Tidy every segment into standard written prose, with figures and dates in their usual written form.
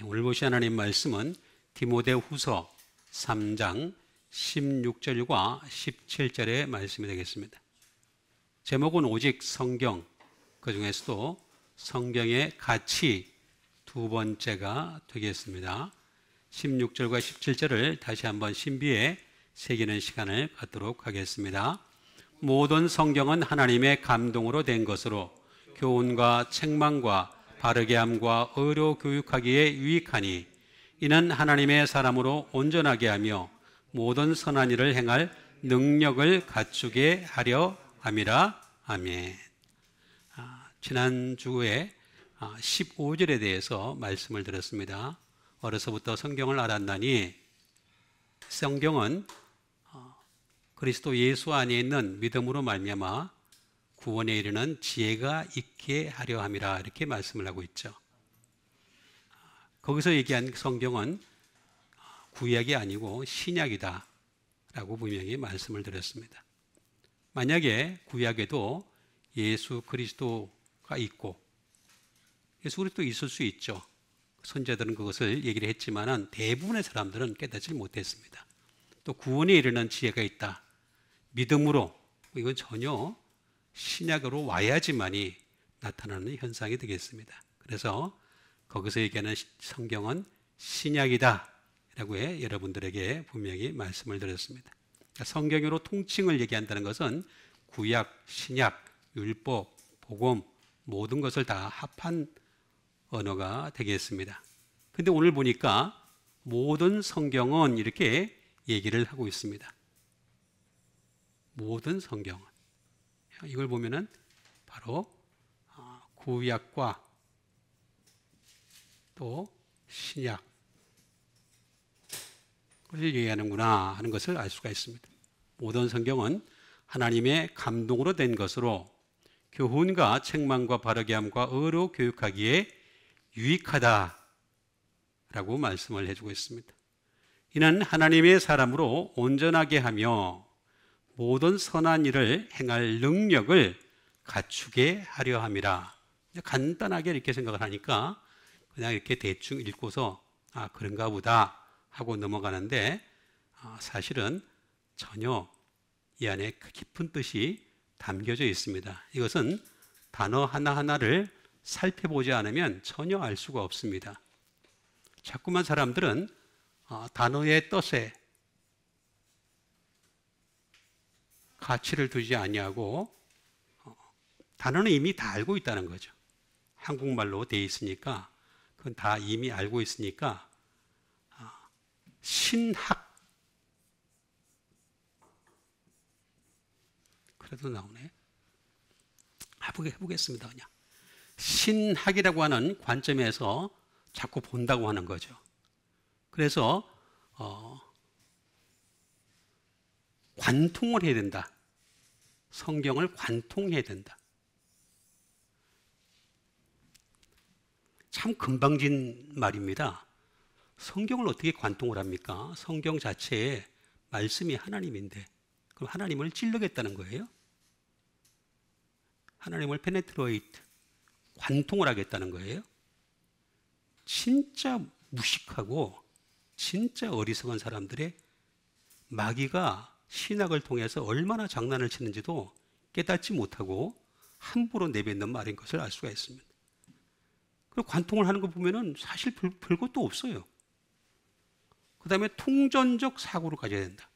오늘 보신 하나님 말씀은 디모데후서 3장 16절과 17절의 말씀이 되겠습니다. 제목은 오직 성경, 그 중에서도 성경의 가치 두 번째가 되겠습니다. 16절과 17절을 다시 한번 신비에 새기는 시간을 갖도록 하겠습니다. 모든 성경은 하나님의 감동으로 된 것으로 교훈과 책망과 바르게 함과 의로 교육하기에 유익하니 이는 하나님의 사람으로 온전하게 하며 모든 선한 일을 행할 능력을 갖추게 하려 함이라. 아멘. 지난주에 15절에 대해서 말씀을 드렸습니다. 어려서부터 성경을 알았나니 성경은 그리스도 예수 안에 있는 믿음으로 말미암아 구원에 이르는 지혜가 있게 하려 함이라, 이렇게 말씀을 하고 있죠. 거기서 얘기한 성경은 구약이 아니고 신약이다 라고 분명히 말씀을 드렸습니다. 만약에 구약에도 예수 그리스도가 있고, 예수 그리스도 있을 수 있죠. 선지자들은 그것을 얘기를 했지만 대부분의 사람들은 깨닫지 못했습니다. 또 구원에 이르는 지혜가 있다, 믿음으로, 이건 전혀 신약으로 와야지만이 나타나는 현상이 되겠습니다. 그래서 거기서 얘기하는 성경은 신약이다 라고 여러분들에게 분명히 말씀을 드렸습니다. 성경으로 통칭을 얘기한다는 것은 구약, 신약, 율법, 복음 모든 것을 다 합한 언어가 되겠습니다. 근데 오늘 보니까 모든 성경은 이렇게 얘기를 하고 있습니다. 모든 성경은. 이걸 보면은 바로 구약과 또 신약, 그걸 얘기하는구나 하는 것을 알 수가 있습니다. 모든 성경은 하나님의 감동으로 된 것으로 교훈과 책망과 바르게 함과 의로 교육하기에 유익하다라고 말씀을 해주고 있습니다. 이는 하나님의 사람으로 온전하게 하며 모든 선한 일을 행할 능력을 갖추게 하려 함이라. 간단하게 이렇게 생각을 하니까 그냥 이렇게 대충 읽고서 그런가 보다 하고 넘어가는데 사실은 전혀 이 안에 깊은 뜻이 담겨져 있습니다. 이것은 단어 하나하나를 살펴보지 않으면 전혀 알 수가 없습니다. 자꾸만 사람들은 단어의 뜻에 가치를 두지 아니하고 단어는 이미 다 알고 있다는 거죠. 한국말로 되어 있으니까 그건 다 이미 알고 있으니까 신학, 그래도 나오네. 해보겠습니다. 그냥 신학이라고 하는 관점에서 자꾸 본다고 하는 거죠. 그래서 관통을 해야 된다. 성경을 관통해야 된다. 참 금방진 말입니다. 성경을 어떻게 관통을 합니까? 성경 자체에 말씀이 하나님인데 그럼 하나님을 찔러겠다는 거예요? 하나님을 페네트레이트, 관통을 하겠다는 거예요? 진짜 무식하고 진짜 어리석은 사람들의 마귀가 신학을 통해서 얼마나 장난을 치는지도 깨닫지 못하고 함부로 내뱉는 말인 것을 알 수가 있습니다. 그리고 관통을 하는 거 보면은 사실 별것도 없어요. 그 다음에 통전적 사고를 가져야 된다.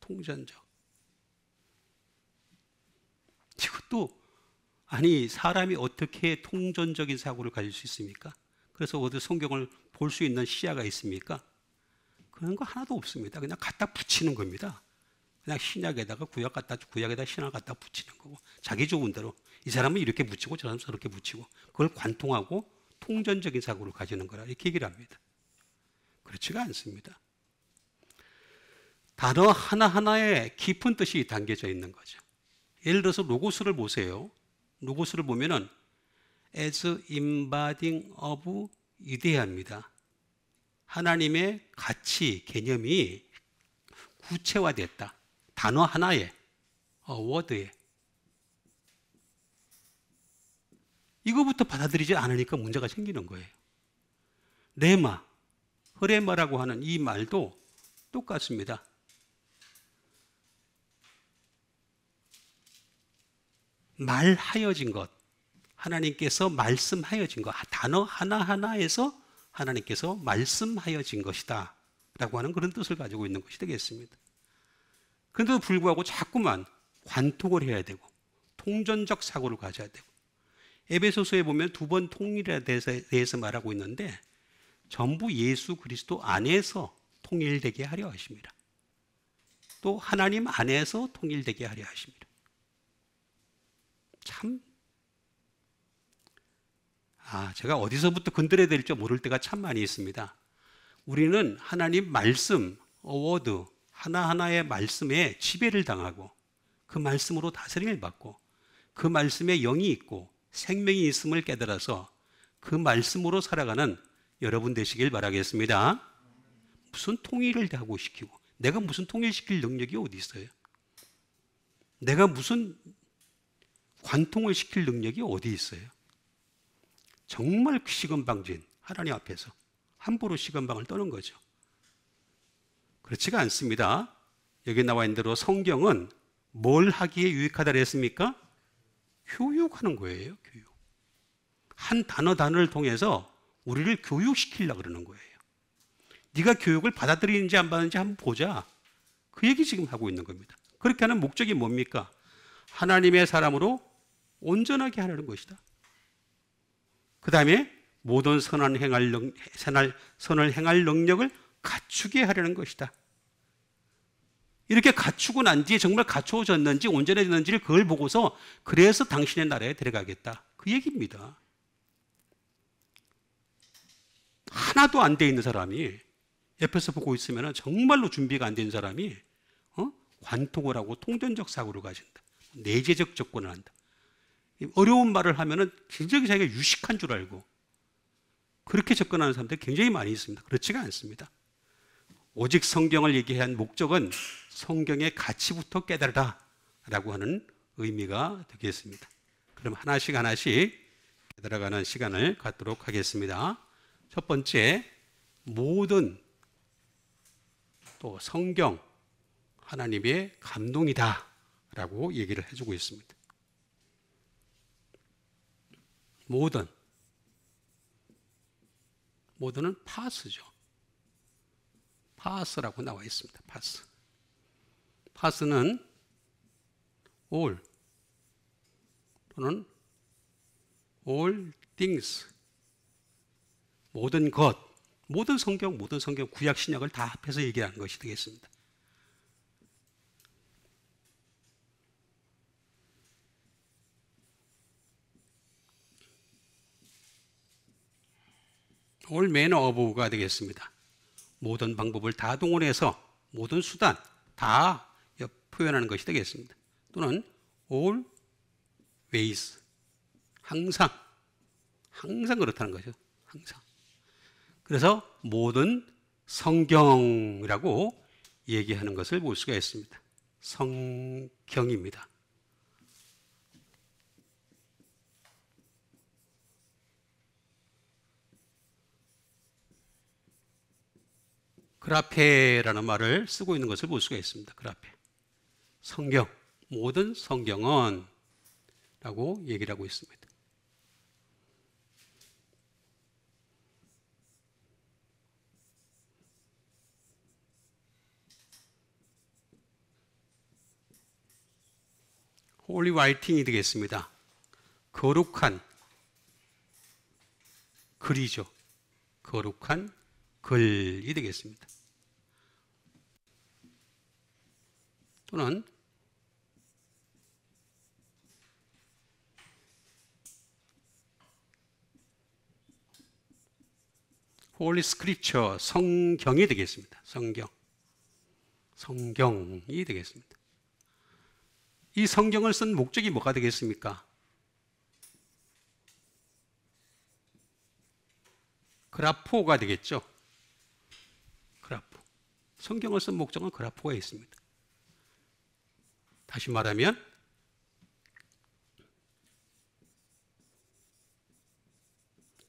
통전적. 이것도 아니 사람이 어떻게 통전적인 사고를 가질 수 있습니까? 그래서 어디 성경을 볼 수 있는 시야가 있습니까? 그런 거 하나도 없습니다. 그냥 갖다 붙이는 겁니다. 그냥 신약에다가 구약에다 신약 갖다 붙이는 거고 자기 좋은 대로 이 사람은 이렇게 붙이고 저 사람은 저렇게 붙이고 그걸 관통하고 통전적인 사고를 가지는 거라 이렇게 얘기를 합니다. 그렇지가 않습니다. 단어 하나하나에 깊은 뜻이 담겨져 있는 거죠. 예를 들어서 로고스를 보세요. 로고스를 보면은 as embodying of 이데아입니다. 하나님의 가치, 개념이 구체화됐다. 단어 하나에, 워드에. 이거부터 받아들이지 않으니까 문제가 생기는 거예요. 레마, 흐레마라고 하는 이 말도 똑같습니다. 말하여진 것, 하나님께서 말씀하여진 것, 단어 하나하나에서 하나님께서 말씀하여진 것이다 라고 하는 그런 뜻을 가지고 있는 것이 되겠습니다. 그런데도 불구하고 자꾸만 관통을 해야 되고 통전적 사고를 가져야 되고, 에베소서에 보면 두 번 통일에 대해서 말하고 있는데 전부 예수 그리스도 안에서 통일되게 하려 하십니다. 또 하나님 안에서 통일되게 하려 하십니다. 참, 제가 어디서부터 건드려야 될지 모를 때가 참 많이 있습니다. 우리는 하나님 말씀, 어워드 하나하나의 말씀에 지배를 당하고 그 말씀으로 다스림을 받고 그 말씀에 영이 있고 생명이 있음을 깨달아서 그 말씀으로 살아가는 여러분 되시길 바라겠습니다. 무슨 통일을 하고 시키고, 내가 무슨 통일시킬 능력이 어디 있어요? 내가 무슨 관통을 시킬 능력이 어디 있어요? 정말 시건방진 하나님 앞에서 함부로 시건방을 떠는 거죠. 그렇지가 않습니다. 여기 나와 있는 대로 성경은 뭘 하기에 유익하다 그랬습니까? 교육하는 거예요. 교육. 한 단어를 통해서 우리를 교육시키려고 그러는 거예요. 네가 교육을 받아들이는지 안 받는지 한번 보자. 그 얘기 지금 하고 있는 겁니다. 그렇게 하는 목적이 뭡니까? 하나님의 사람으로 온전하게 하려는 것이다. 그 다음에 모든 선을 행할 능력을 갖추게 하려는 것이다. 이렇게 갖추고 난 뒤에 정말 갖추어졌는지 온전해졌는지를 그걸 보고서 그래서 당신의 나라에 데려가겠다. 그 얘기입니다. 하나도 안 돼 있는 사람이 옆에서 보고 있으면 정말로 준비가 안 된 사람이 관통을 하고 통전적 사고를 가진다. 내재적 접근을 한다. 어려운 말을 하면은 굉장히 자기가 유식한 줄 알고 그렇게 접근하는 사람들이 굉장히 많이 있습니다. 그렇지가 않습니다. 오직 성경을 얘기한 목적은 성경의 가치부터 깨달으라 라고 하는 의미가 되겠습니다. 그럼 하나씩 깨달아가는 시간을 갖도록 하겠습니다. 첫 번째, 모든 또 성경 하나님의 감동이다 라고 얘기를 해주고 있습니다. 모든은 파스죠. 파스라고 나와 있습니다. 파스는 all 또는 all things, 모든 것, 모든 성경 구약 신약을 다 합해서 얘기하는 것이 되겠습니다. all manner of가 되겠습니다. 모든 방법을 다 동원해서 모든 수단 다 표현하는 것이 되겠습니다. 또는 all ways, 항상 그렇다는 거죠. 항상. 그래서 모든 성경이라고 얘기하는 것을 볼 수가 있습니다. 성경입니다. 그라페라는 말을 쓰고 있는 것을 볼 수가 있습니다. 그라페. 성경, 모든 성경은 라고 얘기를 하고 있습니다. 홀리 라이팅이 되겠습니다. 거룩한 글이죠. 거룩한 글이 되겠습니다. 또는 홀리 스크립처, 성경이 되겠습니다. 성경이 되겠습니다. 이 성경을 쓴 목적이 뭐가 되겠습니까? 그라포가 되겠죠. 그라포. 성경을 쓴 목적은 그라포가 있습니다. 다시 말하면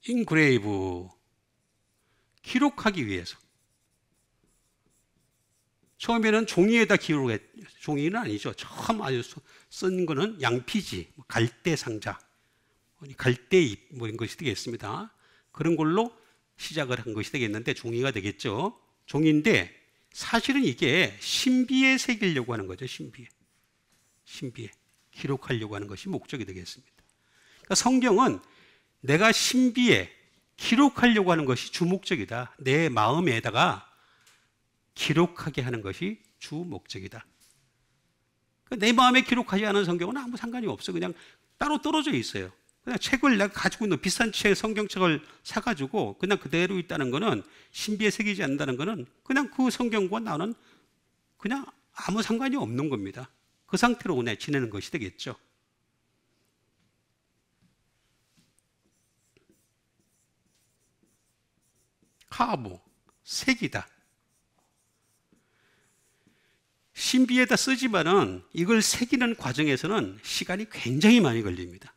인그레이브, 기록하기 위해서. 처음에는 종이에다 기록했, 종이는 아니죠. 처음 아주 쓴 거는 양피지, 갈대 상자, 갈대잎 뭐 이런 것이 되겠습니다. 그런 걸로 시작을 한 것이 되겠는데 종이가 되겠죠. 종이인데 사실은 이게 신비에 새기려고 하는 거죠. 신비에 기록하려고 하는 것이 목적이 되겠습니다. 그러니까 성경은 내가 신비에 기록하려고 하는 것이 주목적이다. 내 마음에다가 기록하게 하는 것이 주목적이다. 그러니까 내 마음에 기록하지 않은 성경은 아무 상관이 없어. 그냥 따로 떨어져 있어요. 그냥 책을 내가 가지고 있는 비싼 책, 성경책을 사가지고 그냥 그대로 있다는 거는, 신비에 새기지 않는다는 거는 그냥 그 성경과 나는 그냥 아무 상관이 없는 겁니다. 그 상태로 그냥 지내는 것이 되겠죠. 카보, 새기다. 신비에다 쓰지만은 이걸 새기는 과정에서는 시간이 굉장히 많이 걸립니다.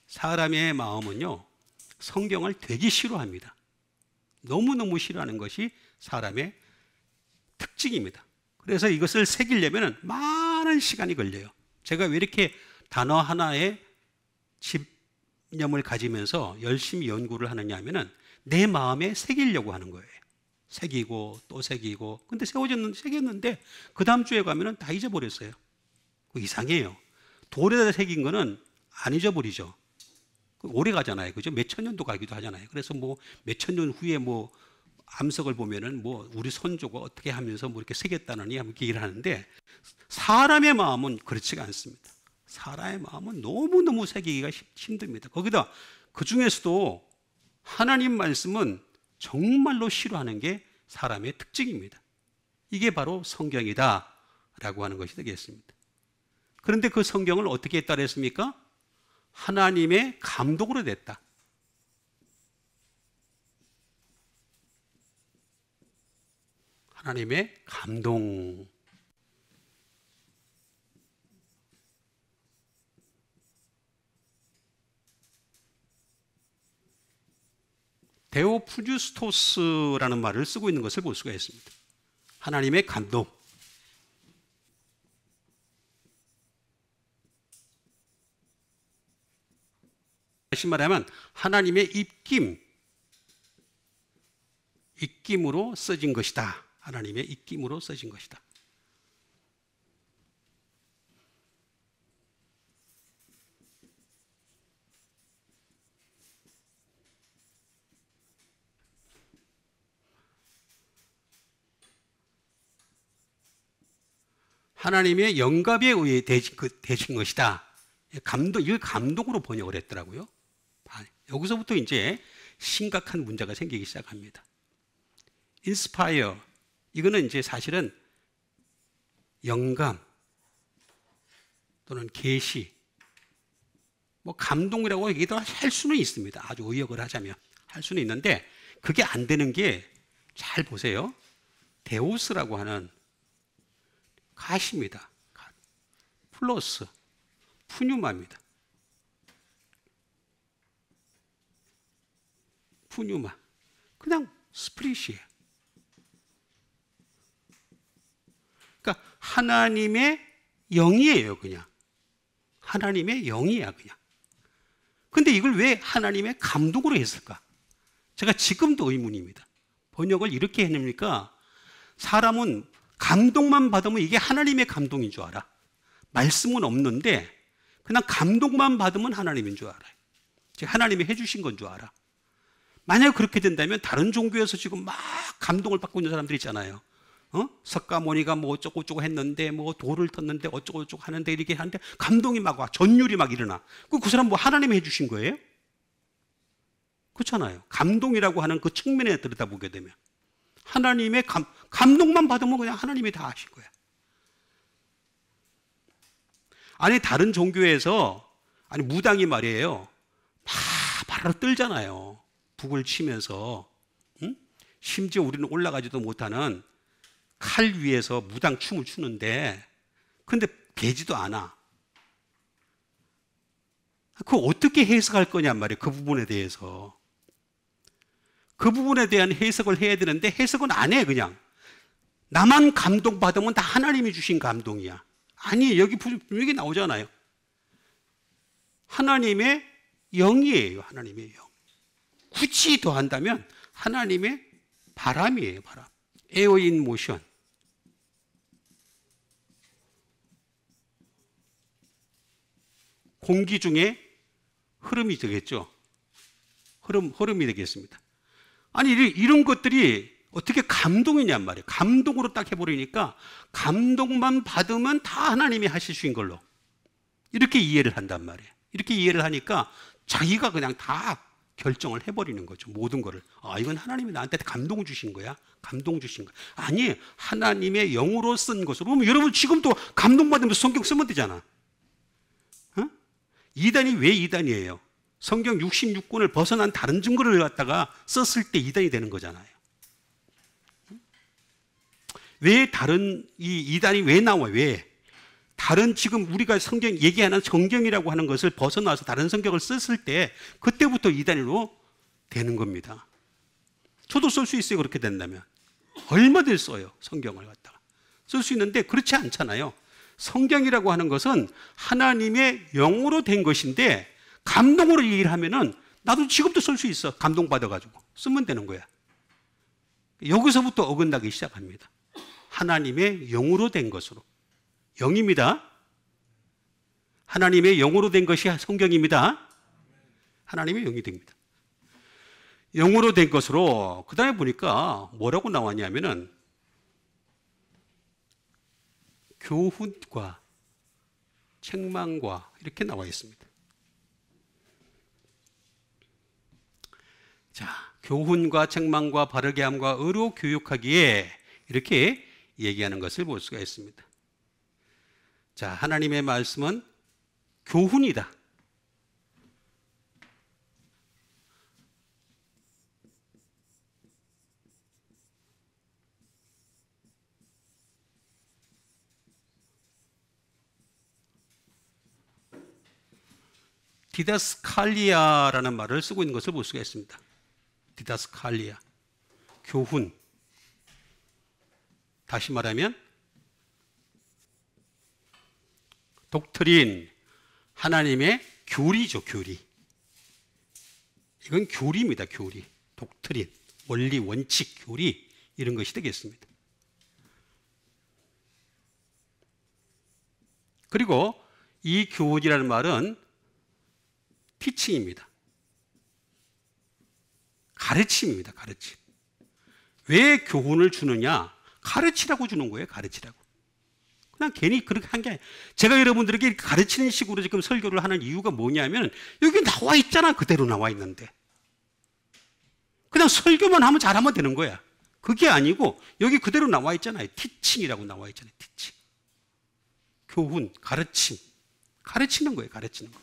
사람의 마음은요, 성경을 되게 싫어합니다. 너무너무 싫어하는 것이 사람의 특징입니다. 그래서 이것을 새기려면 많은 시간이 걸려요. 제가 왜 이렇게 단어 하나에 집념을 가지면서 열심히 연구를 하느냐 하면은 내 마음에 새기려고 하는 거예요. 새기고 또 새기고. 근데 새겼는데 그 다음 주에 가면은 다 잊어버렸어요. 이상해요. 돌에다 새긴 거는 안 잊어버리죠. 오래 가잖아요. 그죠? 몇천 년도 가기도 하잖아요. 그래서 뭐 몇천 년 후에 뭐 암석을 보면은 뭐 우리 선조가 어떻게 하면서 뭐 이렇게 새겼다느니 하면 얘기를 하는데, 사람의 마음은 그렇지가 않습니다. 사람의 마음은 너무너무 새기기가 힘듭니다. 거기다 그 중에서도 하나님 말씀은 정말로 싫어하는 게 사람의 특징입니다. 이게 바로 성경이다 라고 하는 것이 되겠습니다. 그런데 그 성경을 어떻게 했다 그랬습니까? 하나님의 감독으로 냈다. 하나님의 감동. 데오푸주스토스라는 말을 쓰고 있는 것을 볼 수가 있습니다. 하나님의 감동. 다시 말하면 하나님의 입김으로 써진 것이다. 하나님의 입김으로 써진 것이다. 하나님의 영감에 의해 되신 것이다. 이걸 감동으로 번역을 했더라고요. 여기서부터 이제 심각한 문제가 생기기 시작합니다. 인스파이어, 이거는 이제 사실은 영감 또는 계시, 뭐 감동이라고 얘기도 할 수는 있습니다. 아주 의역을 하자면 할 수는 있는데, 그게 안 되는 게, 잘 보세요. 데우스라고 하는 갓입니다. 갓. 플러스 푸뉴마입니다. 푸뉴마. 그냥 스프릿이에요. 그러니까 하나님의 영이에요, 그냥. 하나님의 영이야, 그냥. 근데 이걸 왜 하나님의 감동으로 했을까? 제가 지금도 의문입니다. 번역을 이렇게 해냅니까? 사람은 감동만 받으면 이게 하나님의 감동인 줄 알아. 말씀은 없는데 그냥 감동만 받으면 하나님인 줄 알아요. 즉 하나님이 해주신 건 줄 알아. 만약 그렇게 된다면 다른 종교에서 지금 막 감동을 받고 있는 사람들 있잖아요. 석가모니가 뭐 어쩌고저쩌고 했는데 뭐 돌을 텄는데 어쩌고저쩌고 하는데 이렇게 하는데 감동이 막 와. 전율이 막 일어나. 그 사람 뭐 하나님이 해주신 거예요? 그렇잖아요. 감동이라고 하는 그 측면에 들여다보게 되면 하나님의 감동만 받으면 그냥 하나님이 다 하신 거야. 아니 다른 종교에서 무당이 말이에요. 막 발로 떨잖아요. 북을 치면서. 응? 심지어 우리는 올라가지도 못하는 칼 위에서 무당 춤을 추는데 근데 베지도 않아. 그거 어떻게 해석할 거냔 말이에요. 그 부분에 대해서. 그 부분에 대한 해석을 해야 되는데 해석은 안 해. 그냥 나만 감동받으면 다 하나님이 주신 감동이야. 아니, 여기 분명히 나오잖아요. 하나님의 영이에요. 하나님의 영. 굳이 더한다면 하나님의 바람이에요. 바람. 에어 인 모션. 공기 중에 흐름이 되겠죠. 흐름이 되겠습니다. 아니, 이런 것들이 어떻게 감동이냔 말이에요. 감동으로 딱 해버리니까 감동만 받으면 다 하나님이 하실 수 있는 걸로 이렇게 이해를 한단 말이에요. 이렇게 이해를 하니까 자기가 그냥 다 결정을 해버리는 거죠. 모든 거를. 아, 이건 하나님이 나한테 감동 주신 거야. 감동 주신 거야. 아니, 하나님의 영으로 쓴 것으로. 그럼 여러분 지금도 감동받으면서 성경 쓰면 되잖아. 어? 이단이 왜 이단이에요? 성경 66권을 벗어난 다른 증거를 갖다가 썼을 때 이단이 되는 거잖아요. 왜 다른 이 이단이 왜 나와요? 왜? 다른 지금 우리가 성경 얘기하는 성경이라고 하는 것을 벗어나서 다른 성경을 썼을 때 그때부터 이단으로 되는 겁니다. 저도 쓸 수 있어요. 그렇게 된다면. 얼마든지 써요. 성경을 갖다가. 쓸 수 있는데 그렇지 않잖아요. 성경이라고 하는 것은 하나님의 영으로 된 것인데 감동으로 얘기를 하면은 나도 지금도 쓸 수 있어. 감동받아가지고. 쓰면 되는 거야. 여기서부터 어긋나기 시작합니다. 하나님의 영으로 된 것으로. 영입니다. 하나님의 영으로 된 것이 성경입니다. 하나님의 영이 됩니다. 영으로 된 것으로 그 다음에 보니까 뭐라고 나왔냐면은 교훈과 책망과 이렇게 나와 있습니다. 자, 교훈과 책망과 바르게 함과 의로 교육하기에 이렇게 얘기하는 것을 볼 수가 있습니다. 자, 하나님의 말씀은 교훈이다. 디다스칼리아라는 말을 쓰고 있는 것을 볼 수가 있습니다. 디다스칼리아, 교훈. 다시 말하면 독트린, 하나님의 교리죠. 교리. 이건 교리입니다. 교리. 독트린, 원리, 원칙, 교리 이런 것이 되겠습니다. 그리고 이 교훈이라는 말은 티칭입니다. 가르침입니다. 가르침. 왜 교훈을 주느냐? 가르치라고 주는 거예요. 가르치라고. 그냥 괜히 그렇게 한 게 아니에요. 제가 여러분들에게 가르치는 식으로 지금 설교를 하는 이유가 뭐냐면 여기 나와 있잖아. 그대로 나와 있는데. 그냥 설교만 하면 잘하면 되는 거야. 그게 아니고 여기 그대로 나와 있잖아요. 티칭이라고 나와 있잖아요. 티칭. 교훈, 가르침. 가르치는 거예요. 가르치는 거.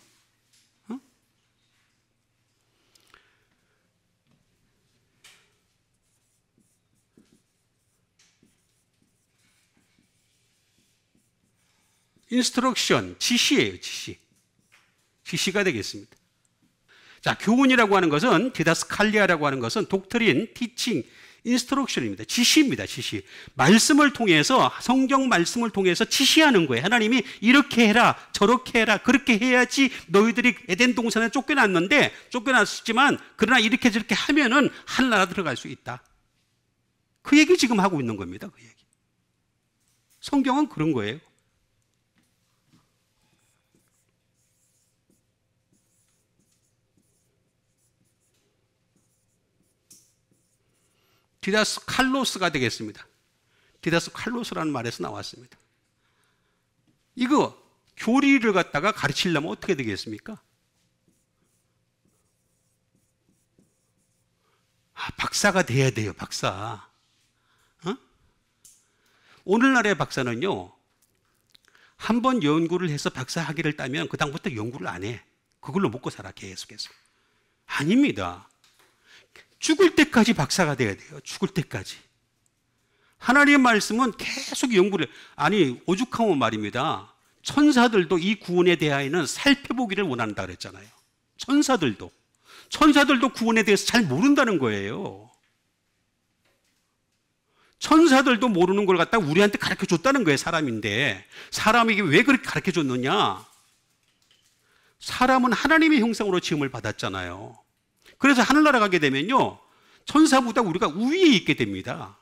인스트럭션, 지시예요. 지시. 지시가 되겠습니다. 자, 교훈이라고 하는 것은 디다스칼리아라고 하는 것은 독트린, 티칭, 인스트럭션입니다. 지시입니다. 지시. 말씀을 통해서 성경 말씀을 통해서 지시하는 거예요. 하나님이 이렇게 해라, 저렇게 해라, 그렇게 해야지 너희들이 에덴 동산에 쫓겨났지만 그러나 이렇게 저렇게 하면은 하늘나라 들어갈 수 있다. 그 얘기 지금 하고 있는 겁니다. 그 얘기. 성경은 그런 거예요. 디다스 칼로스가 되겠습니다. 디다스 칼로스라는 말에서 나왔습니다. 이거 교리를 갖다가 가르치려면 어떻게 되겠습니까? 박사가 돼야 돼요. 박사. 어? 오늘날의 박사는요, 한 번 연구를 해서 박사 학위를 따면 그 다음부터 연구를 안 해. 그걸로 먹고 살아 계속해서. 아닙니다. 죽을 때까지 박사가 돼야 돼요. 죽을 때까지. 하나님의 말씀은 계속 연구를, 아니 오죽하면 말입니다. 천사들도 이 구원에 대하여는 살펴보기를 원한다 그랬잖아요. 천사들도 구원에 대해서 잘 모른다는 거예요. 천사들도 모르는 걸 갖다가 우리한테 가르쳐 줬다는 거예요. 사람인데 사람에게 왜 그렇게 가르쳐 줬느냐? 사람은 하나님의 형상으로 지음을 받았잖아요. 그래서 하늘나라 가게 되면요, 천사보다 우리가 우위에 있게 됩니다.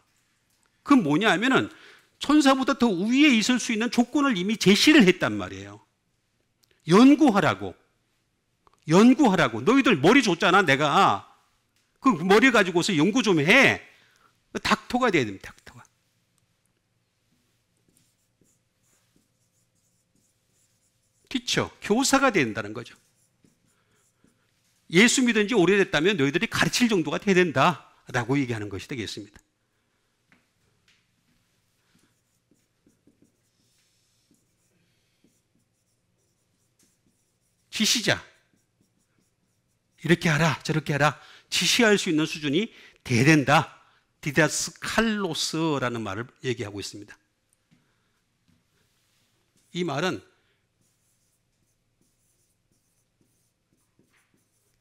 그건 뭐냐 하면은 천사보다 더 우위에 있을 수 있는 조건을 이미 제시를 했단 말이에요. 연구하라고. 너희들 머리 줬잖아, 내가. 그 머리 가지고서 연구 좀 해. 닥터가 돼야 됩니다, 닥터가. 티처, 교사가 된다는 거죠. 예수 믿은 지 오래됐다면 너희들이 가르칠 정도가 돼야 된다라고 얘기하는 것이 되겠습니다. 지시자. 이렇게 하라, 저렇게 하라. 지시할 수 있는 수준이 돼야 된다. 디다스칼로스라는 말을 얘기하고 있습니다. 이 말은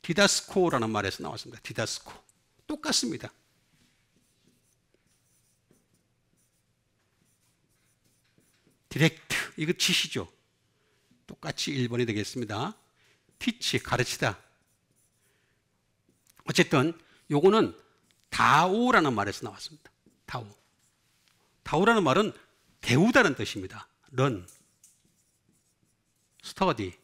디다스코라는 말에서 나왔습니다. 디다스코. 똑같습니다. 디렉트, 이거 지시죠. 똑같이 1번이 되겠습니다. 티치, 가르치다. 어쨌든 요거는 다오라는 말에서 나왔습니다. 다오라는 말은 배우다는 뜻입니다. 런, 스터디.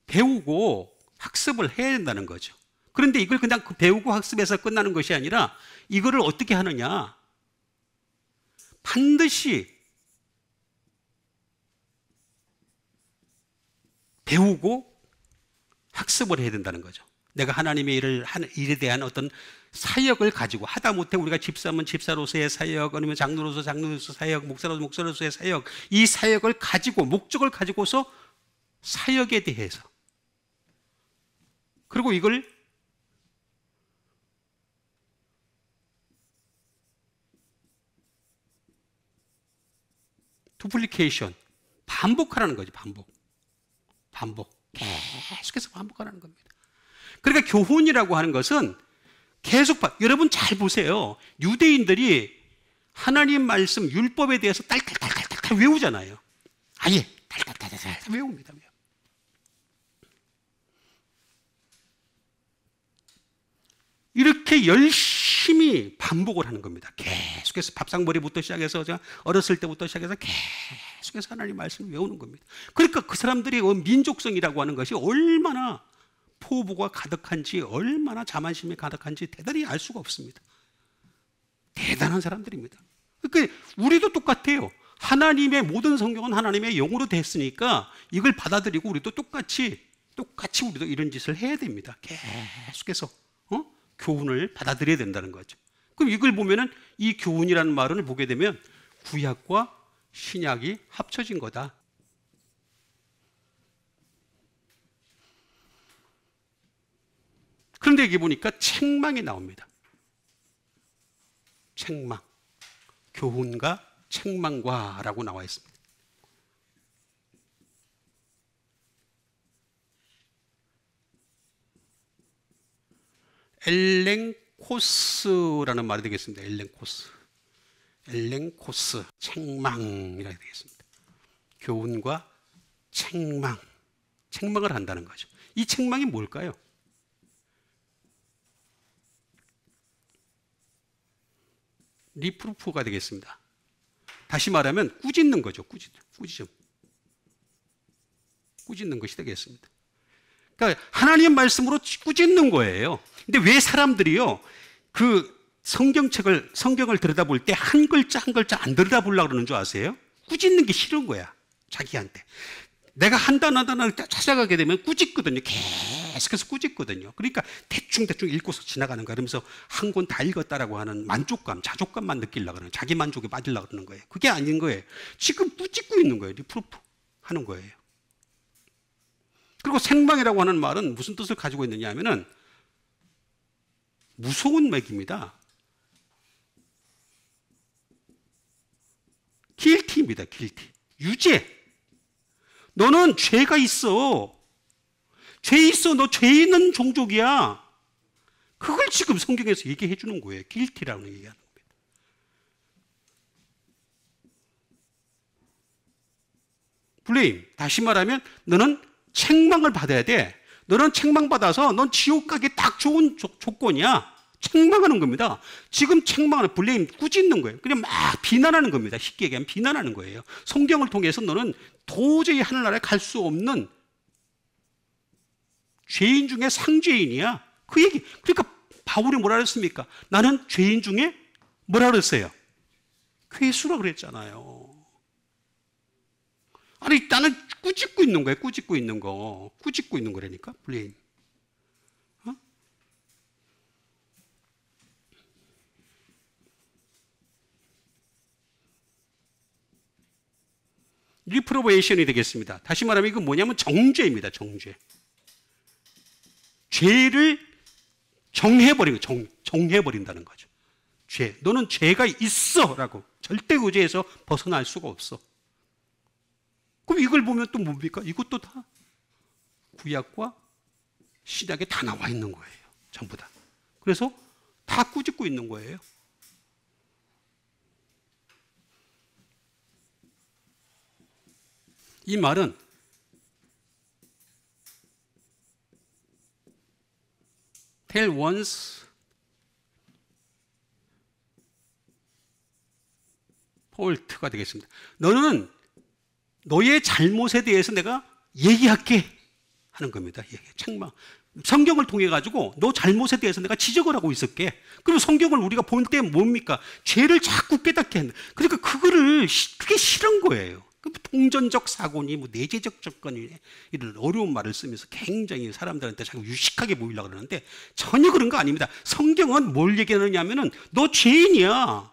배우고 학습을 해야 된다는 거죠. 그런데 이걸 그냥 배우고 학습해서 끝나는 것이 아니라 이거를 어떻게 하느냐? 반드시 배우고 학습을 해야 된다는 거죠. 내가 하나님의 일에 대한 어떤 사역을 가지고, 하다못해 우리가 집사면 집사로서의 사역, 아니면 장로로서 장로로서 사역, 목사로서 목사로서의 사역, 이 사역을 가지고, 목적을 가지고서 사역에 대해서, 그리고 이걸 두플리케이션, 반복하라는 거죠. 반복. 계속해서 반복하라는 겁니다. 그러니까 교훈이라고 하는 것은 계속, 여러분 잘 보세요. 유대인들이 하나님 말씀, 율법에 대해서 딸딸딸딸 외우잖아요. 아예 딸딸딸딸 외웁니다. 이렇게 열심히 반복을 하는 겁니다. 계속해서 밥상머리부터 시작해서, 어렸을 때부터 시작해서 계속해서 하나님 말씀을 외우는 겁니다. 그러니까 그 사람들의 민족성이라고 하는 것이 얼마나 포부가 가득한지, 얼마나 자만심이 가득한지 대단히 알 수가 없습니다. 대단한 사람들입니다. 그러니까 우리도 똑같아요. 하나님의 모든 성경은 하나님의 영으로 됐으니까 이걸 받아들이고 우리도 똑같이 우리도 이런 짓을 해야 됩니다. 계속해서 교훈을 받아들여야 된다는 거죠. 그럼 이걸 보면은 이 교훈이라는 말을 보게 되면 구약과 신약이 합쳐진 거다. 그런데 여기 보니까 책망이 나옵니다. 책망. 교훈과 책망과라고 나와 있습니다. 엘랭코스라는 말이 되겠습니다. 엘랭코스. 책망이라고 되겠습니다. 교훈과 책망. 책망을 한다는 거죠. 이 책망이 뭘까요? 리프루프가 되겠습니다. 다시 말하면 꾸짖는 거죠. 꾸짖는 것이 되겠습니다. 그러니까 하나님 말씀으로 꾸짖는 거예요. 근데 왜 사람들이요, 그 성경을 들여다볼 때 한 글자 한 글자 안 들여다보려고 그러는 줄 아세요? 꾸짖는 게 싫은 거야, 자기한테. 내가 한 단어 한 단어 찾아가게 되면 꾸짖거든요. 계속해서 꾸짖거든요. 그러니까 대충 읽고서 지나가는 거야. 그러면서 한 권 다 읽었다라고 하는 만족감, 자족감만 느끼려고 그러는, 자기 만족에 빠지려고 그러는 거예요. 그게 아닌 거예요. 지금 꾸짖고 있는 거예요. 리프루프 하는 거예요. 그리고 생망이라고 하는 말은 무슨 뜻을 가지고 있느냐 하면은 무서운 맥입니다. guilty입니다. guilty. 유죄. 너는 죄가 있어. 죄 있어. 너 죄 있는 종족이야. 그걸 지금 성경에서 얘기해 주는 거예요. guilty라는 얘기하는 겁니다. 블레임. 다시 말하면 너는 책망을 받아야 돼. 너는 책망받아서 넌 지옥 가기 딱 좋은 조건이야. 책망하는 겁니다. 지금 책망하는 블레임 꾸짖는 거예요. 그냥 막 비난하는 겁니다. 쉽게 얘기하면 비난하는 거예요. 성경을 통해서 너는 도저히 하늘나라에 갈 수 없는 죄인 중에 상죄인이야. 그 얘기. 그러니까 바울이 뭐라 그랬습니까? 나는 죄인 중에 뭐라 그랬어요? 괴수라 그랬잖아요. 아니, 나는 꾸짖고 있는 거예요. 꾸짖고 있는 거. 꾸짖고 있는 거라니까. 블레임. 어? 리프로베이션이 되겠습니다. 다시 말하면 이건 뭐냐면 정죄입니다. 정죄. 죄를 정해버린 거, 정해버린다는 거죠. 죄. 너는 죄가 있어! 라고. 절대 의죄에서 벗어날 수가 없어. 그럼 이걸 보면 또 뭡니까? 이것도 다 구약과 신약에 다 나와 있는 거예요. 전부 다. 그래서 다 꾸짖고 있는 거예요. 이 말은 tell once fault가 되겠습니다. 너는 너의 잘못에 대해서 내가 얘기할게 하는 겁니다. 책망. 성경을 통해 가지고 너 잘못에 대해서 내가 지적을 하고 있을게. 그럼 성경을 우리가 볼 때 뭡니까? 죄를 자꾸 깨닫게 한다. 그러니까 그게 싫은 거예요. 통전적 사고니 뭐 내재적 접근이 이런 어려운 말을 쓰면서 굉장히 사람들한테 자꾸 유식하게 보이려고 그러는데 전혀 그런 거 아닙니다. 성경은 뭘 얘기하느냐면은 너 죄인이야.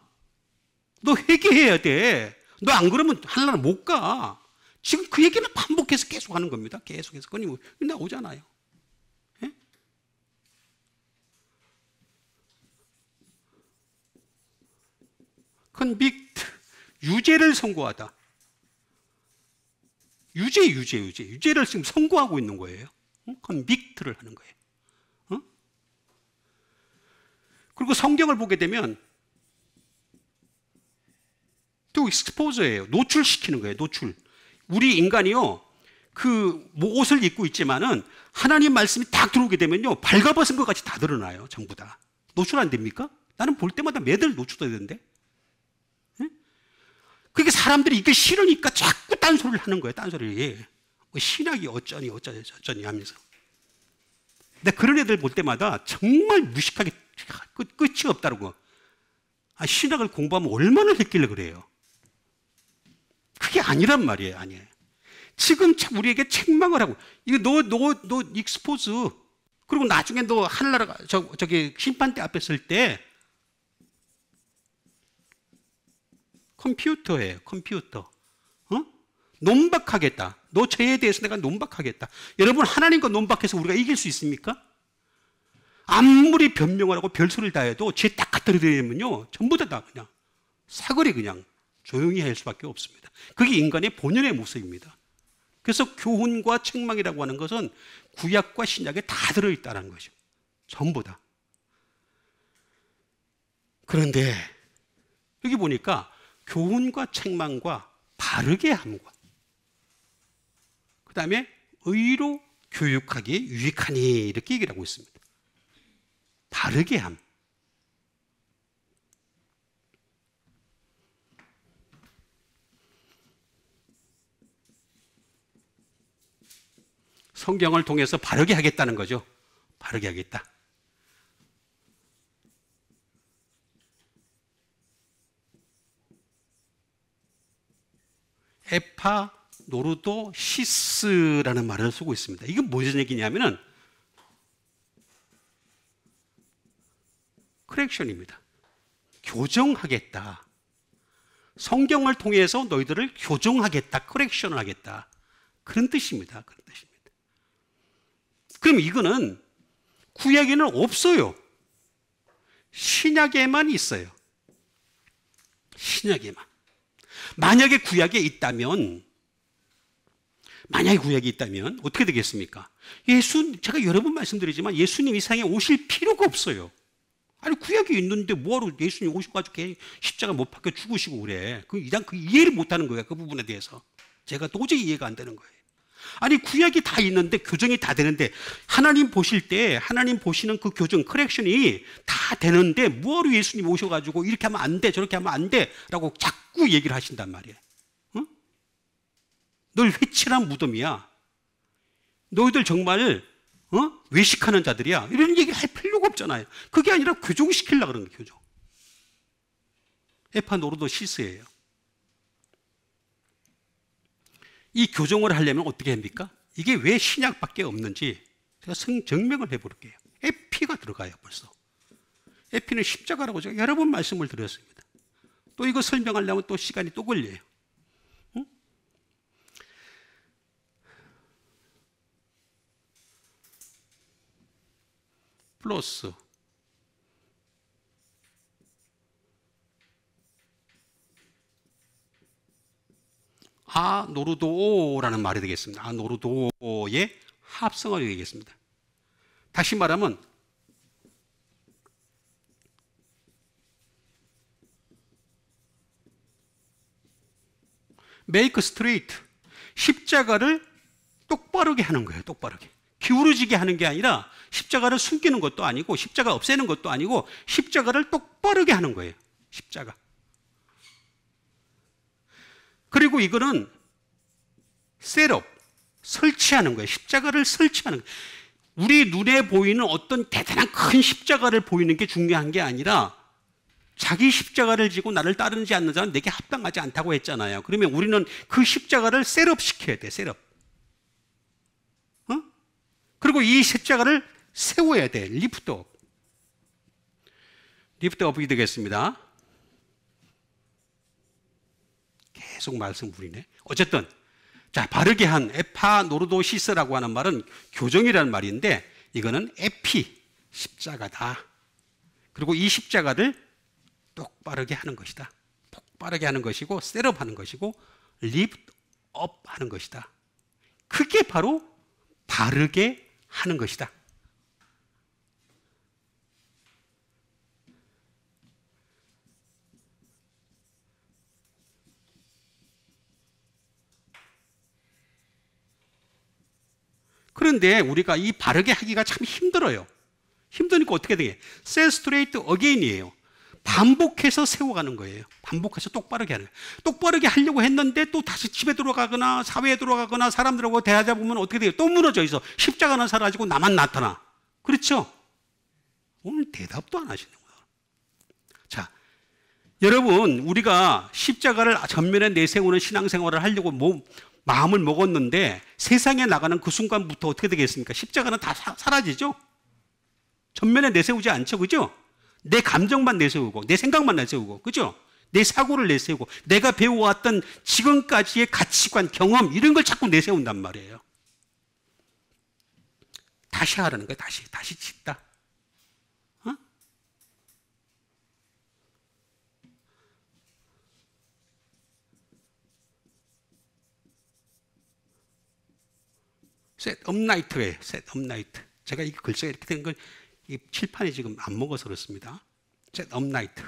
너 회개해야 돼. 너 안 그러면 하늘나라 못 가. 지금 그 얘기는 반복해서 계속 하는 겁니다. 계속해서. 그건 나오잖아요. 예? convict, 유죄를 선고하다. 유죄를 지금 선고하고 있는 거예요. convict를 하는 거예요. 어? 그리고 성경을 보게 되면 또 expose예요. 노출시키는 거예요. 노출. 우리 인간이요, 옷을 입고 있지만은 하나님 말씀이 딱 들어오게 되면요, 발가벗은 것 같이 다 드러나요. 전부 다. 노출 안 됩니까? 나는 볼 때마다 매달 노출돼야 되는데. 그게 사람들이 이게 싫으니까 자꾸 딴소리를 하는 거예요. 딴소리를. 신학이 어쩌니 하면서. 근데 그런 애들 볼 때마다 정말 무식하게 끝이 없다고. 신학을 공부하면 얼마나 했길래 그래요. 그게 아니란 말이에요. 아니에요. 지금 우리에게 책망을 하고, 이거 너 익스포즈. 그리고 나중에 너 하늘나라, 저기 심판대 앞에 설 때, 컴퓨터예요. 컴퓨터. 논박하겠다. 너 죄에 대해서 내가 논박하겠다. 여러분, 하나님과 논박해서 우리가 이길 수 있습니까? 아무리 변명을 하고 별소리를 다 해도 죄 딱 갖다 대면요, 전부 다 그냥 사거리 그냥 조용히 할 수밖에 없습니다. 그게 인간의 본연의 모습입니다. 그래서 교훈과 책망이라고 하는 것은 구약과 신약에 다 들어있다는 거죠. 전부 다. 그런데 여기 보니까 교훈과 책망과 바르게 함과 그 다음에 의로 교육하기에 유익하니 이렇게 얘기를 하고 있습니다. 바르게 함. 성경을 통해서 바르게 하겠다는 거죠. 바르게 하겠다. 에파노르도시스라는 말을 쓰고 있습니다. 이건 무슨 얘기냐면은 커렉션입니다. 교정하겠다. 성경을 통해서 너희들을 교정하겠다. 커렉션을 하겠다. 그런 뜻입니다. 그런 뜻입니다. 그럼 이거는 구약에는 없어요. 신약에만 있어요. 신약에만. 만약에 구약에 있다면 어떻게 되겠습니까? 제가 여러 번 말씀드리지만 예수님 이 세상에 오실 필요가 없어요. 아니 구약이 있는데 뭐하러 예수님 오셔가지고 십자가 못 박혀 죽으시고 그래. 그 이해를 못하는 거예요. 그 부분에 대해서 제가 도저히 이해가 안 되는 거예요. 아니 구약이 다 있는데 교정이 다 되는데 하나님 보실 때 하나님 보시는 그 교정 커렉션이 다 되는데 뭐하러 예수님 오셔가지고 이렇게 하면 안 돼 저렇게 하면 안 돼 라고 자꾸 얘기를 하신단 말이에요. 응? 널 회칠한 무덤이야. 너희들 정말 외식하는 자들이야. 이런 얘기 할 필요가 없잖아요. 그게 아니라 교정시키려고 그러는 거예요. 교정. 에파노르도시스예요. 이 교정을 하려면 어떻게 합니까? 이게 왜 신약밖에 없는지 제가 정명을 해볼게요. 에피가 들어가요. 벌써. 에피는 십자가라고 제가 여러 번 말씀을 드렸습니다. 또 이거 설명하려면 또 시간이 또 걸려요. 응? 플러스 아노르도라는 말이 되겠습니다. 아노르도의 합성어가 되겠습니다. 다시 말하면 make straight, 십자가를 똑바르게 하는 거예요. 똑바르게. 기울어지게 하는 게 아니라 십자가를 숨기는 것도 아니고 십자가 없애는 것도 아니고 십자가를 똑바르게 하는 거예요. 십자가. 그리고 이거는 셋업, 설치하는 거예요. 십자가를 설치하는 거예요. 우리 눈에 보이는 어떤 대단한 큰 십자가를 보이는 게 중요한 게 아니라 자기 십자가를 지고 나를 따르지 않는 자는 내게 합당하지 않다고 했잖아요. 그러면 우리는 그 십자가를 셋업 시켜야 돼. 셋업. 그리고 이 십자가를 세워야 돼. 리프트업. 리프트업이 되겠습니다. 계속 말씀 부리네. 어쨌든 자 바르게 한 에파노르도시스라고 하는 말은 교정이라는 말인데 이거는 에피 십자가다. 그리고 이 십자가를 똑바르게 하는 것이다. 똑바르게 하는 것이고 셋업하는 것이고 리프트업 하는 것이다. 그게 바로 바르게 하는 것이다. 그런데 우리가 이 바르게 하기가 참 힘들어요. 힘드니까 어떻게 되게? set straight again이에요. 반복해서 세워가는 거예요. 반복해서 똑바르게 하는 거예요. 똑바르게 하려고 했는데 또 다시 집에 들어가거나 사회에 들어가거나 사람들하고 대하다 보면 어떻게 돼요? 또 무너져 있어. 십자가는 사라지고 나만 나타나. 그렇죠? 오늘 대답도 안 하시는 거예요. 자, 여러분 우리가 십자가를 전면에 내세우는 신앙생활을 하려고 마음을 먹었는데 세상에 나가는 그 순간부터 어떻게 되겠습니까? 십자가는 다 사라지죠? 전면에 내세우지 않죠. 그죠? 내 감정만 내세우고 내 생각만 내세우고 그죠? 내 사고를 내세우고 내가 배워왔던 지금까지의 가치관, 경험 이런 걸 자꾸 내세운단 말이에요. 다시 하라는 거예요. 다시 짓다. set up night예요. set up night. 제가 이 글자가 이렇게 된 건 이 칠판이 지금 안 먹어서 그렇습니다. set up night.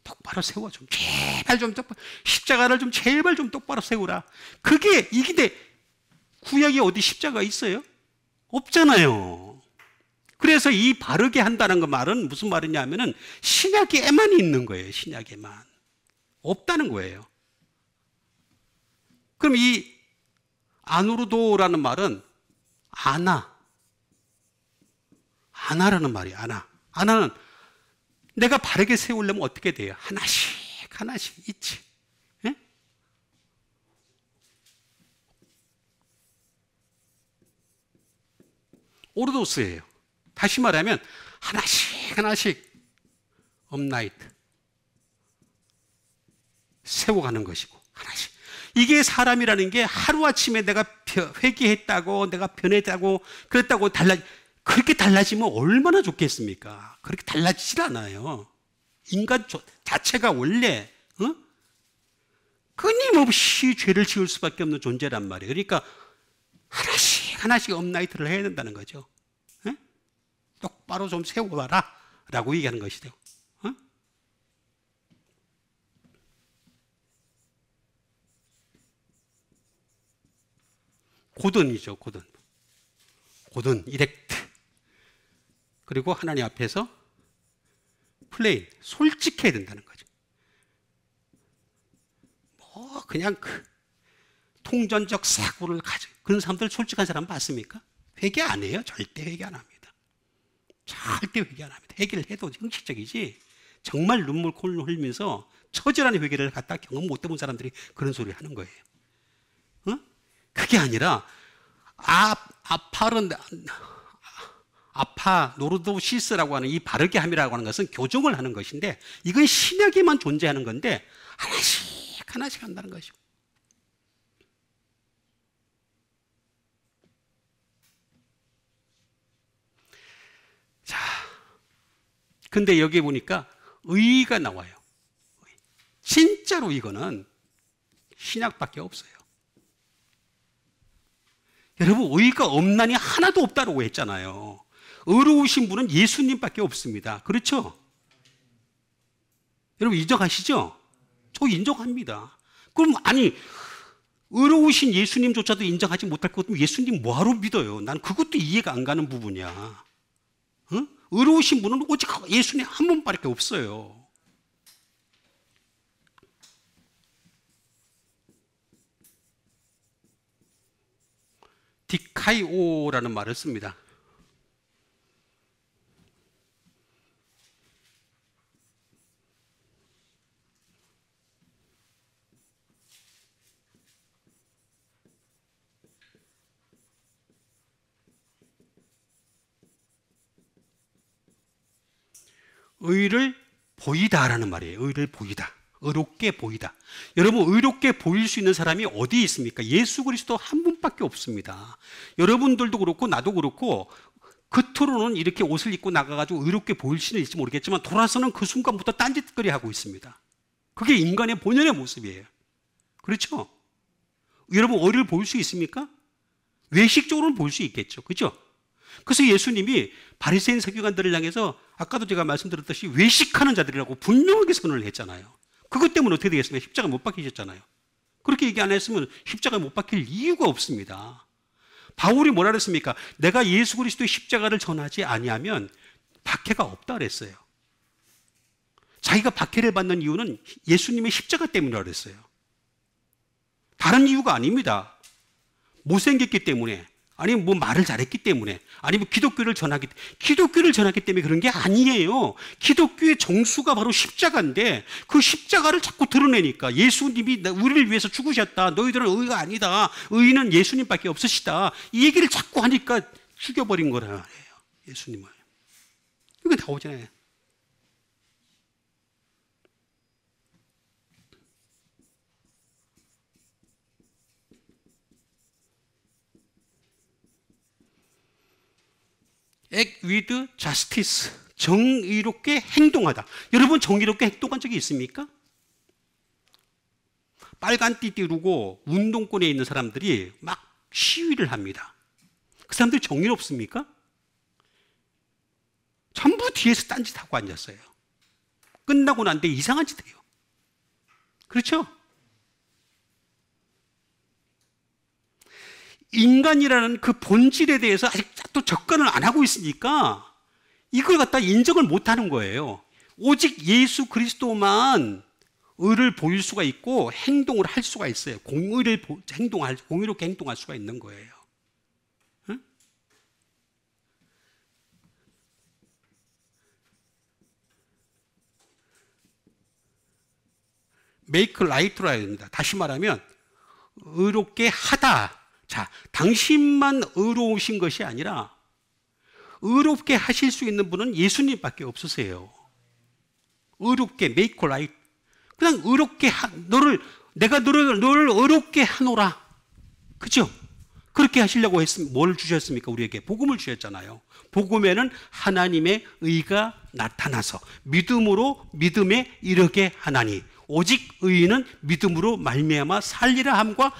똑바로 세워 좀 제발 좀 똑바로 십자가를 좀 제발 좀 똑바로 세우라. 그게 이게 구약에 어디 십자가 있어요? 없잖아요. 그래서 이 바르게 한다는 그 말은 무슨 말이냐면은 신약에만 있는 거예요. 신약에만 없다는 거예요. 그럼 이 아누르도라는 말은 아나라는 말이에요. 아나는 내가 바르게 세우려면 어떻게 돼요? 하나씩 있지. 예? 오르도스예요. 다시 말하면 하나씩 업나이트 세워가는 것이고 하나씩. 이게 사람이라는 게 하루아침에 내가 회개했다고 내가 변했다고 그랬다고 그렇게 달라지면 얼마나 좋겠습니까? 그렇게 달라지질 않아요. 인간 자체가 원래 끊임없이 죄를 지을 수밖에 없는 존재란 말이에요. 그러니까 하나씩 하나씩 업라이트를 해야 된다는 거죠. 에? 똑바로 좀 세워봐라 라고 얘기하는 것이죠. 고든이죠. 고든 이렉트. 그리고 하나님 앞에서 플레인, 솔직해야 된다는 거죠. 뭐 그냥 통전적 사고를 가지고 그런 사람들 솔직한 사람 봤습니까? 회개 안 해요. 절대 회개 안 합니다. 절대 회개 안 합니다. 회개를 해도 형식적이지 정말 눈물 콜 흘리면서 처절한 회개를 갖다 경험 못 해본 사람들이 그런 소리를 하는 거예요. 그게 아니라 노르도시스라고 하는 이 바르게 함이라고 하는 것은 교정을 하는 것인데 이건 신약에만 존재하는 건데 하나씩 하나씩 한다는 것이죠. 자, 근데 여기 보니까 의가 나와요. 진짜로 이거는 신약밖에 없어요. 여러분, 의가 없나니 하나도 없다고 했잖아요. 의로우신 분은 예수님밖에 없습니다. 그렇죠? 여러분 인정하시죠? 저 인정합니다. 그럼 아니 의로우신 예수님조차도 인정하지 못할 것 같으면 예수님 뭐하러 믿어요? 난 그것도 이해가 안 가는 부분이야. 의로우신 분은 오직 예수님 한 분밖에 없어요. 디카이오라는 말을 씁니다. 의를 보이다라는 말이에요. 의를 보이다. 의롭게 보이다. 여러분, 의롭게 보일 수 있는 사람이 어디에 있습니까? 예수 그리스도 한 분밖에 없습니다. 여러분들도 그렇고 나도 그렇고 겉으로는 이렇게 옷을 입고 나가가지고 의롭게 보일 수는 있을지 모르겠지만 돌아서는 그 순간부터 딴짓거리 하고 있습니다. 그게 인간의 본연의 모습이에요. 그렇죠? 여러분, 의를 보일 수 있습니까? 외식적으로는 볼 수 있겠죠. 그렇죠? 그래서 예수님이 바리새인 서기관들을 향해서 아까도 제가 말씀드렸듯이 외식하는 자들이라고 분명하게 선언을 했잖아요. 그것 때문에 어떻게 되겠습니까? 십자가 못 박히셨잖아요. 그렇게 얘기 안 했으면 십자가 못 박힐 이유가 없습니다. 바울이 뭐라 그랬습니까? 내가 예수 그리스도의 십자가를 전하지 아니하면 박해가 없다 그랬어요. 자기가 박해를 받는 이유는 예수님의 십자가 때문이라고 그랬어요. 다른 이유가 아닙니다. 못생겼기 때문에, 아니면 뭐 말을 잘했기 때문에, 아니면 기독교를 전하기 때문에 그런 게 아니에요. 기독교의 정수가 바로 십자가인데 그 십자가를 자꾸 드러내니까 예수님이 우리를 위해서 죽으셨다. 너희들은 의가 아니다. 의는 예수님밖에 없으시다. 이 얘기를 자꾸 하니까 죽여버린 거란 말이에요. 예수님을. 이게 다 오잖아요. act with justice, 정의롭게 행동하다. 여러분 정의롭게 행동한 적이 있습니까? 빨간 띠 띠르고 운동권에 있는 사람들이 막 시위를 합니다. 그 사람들이 정의롭습니까? 전부 뒤에서 딴짓하고 앉았어요. 끝나고 난 뒤에 이상한 짓 해요. 그렇죠? 인간이라는 그 본질에 대해서 아직 또 접근을 안 하고 있으니까 이걸 갖다 인정을 못 하는 거예요. 오직 예수 그리스도만 의를 보일 수가 있고 행동을 할 수가 있어요. 공의롭게 행동할 수가 있는 거예요. 응? make right라 해야 됩니다. 다시 말하면 의롭게 하다. 자, 당신만 의로우신 것이 아니라 의롭게 하실 수 있는 분은 예수님밖에 없으세요. 의롭게 make right. 그냥 의롭게 내가 너를 의롭게 하노라. 그죠? 그렇게 하시려고 했으면 뭘 주셨습니까? 우리에게 복음을 주셨잖아요. 복음에는 하나님의 의가 나타나서 믿음으로 믿음에 이르게 하나니 오직 의인은 믿음으로 말미암아 살리라 함과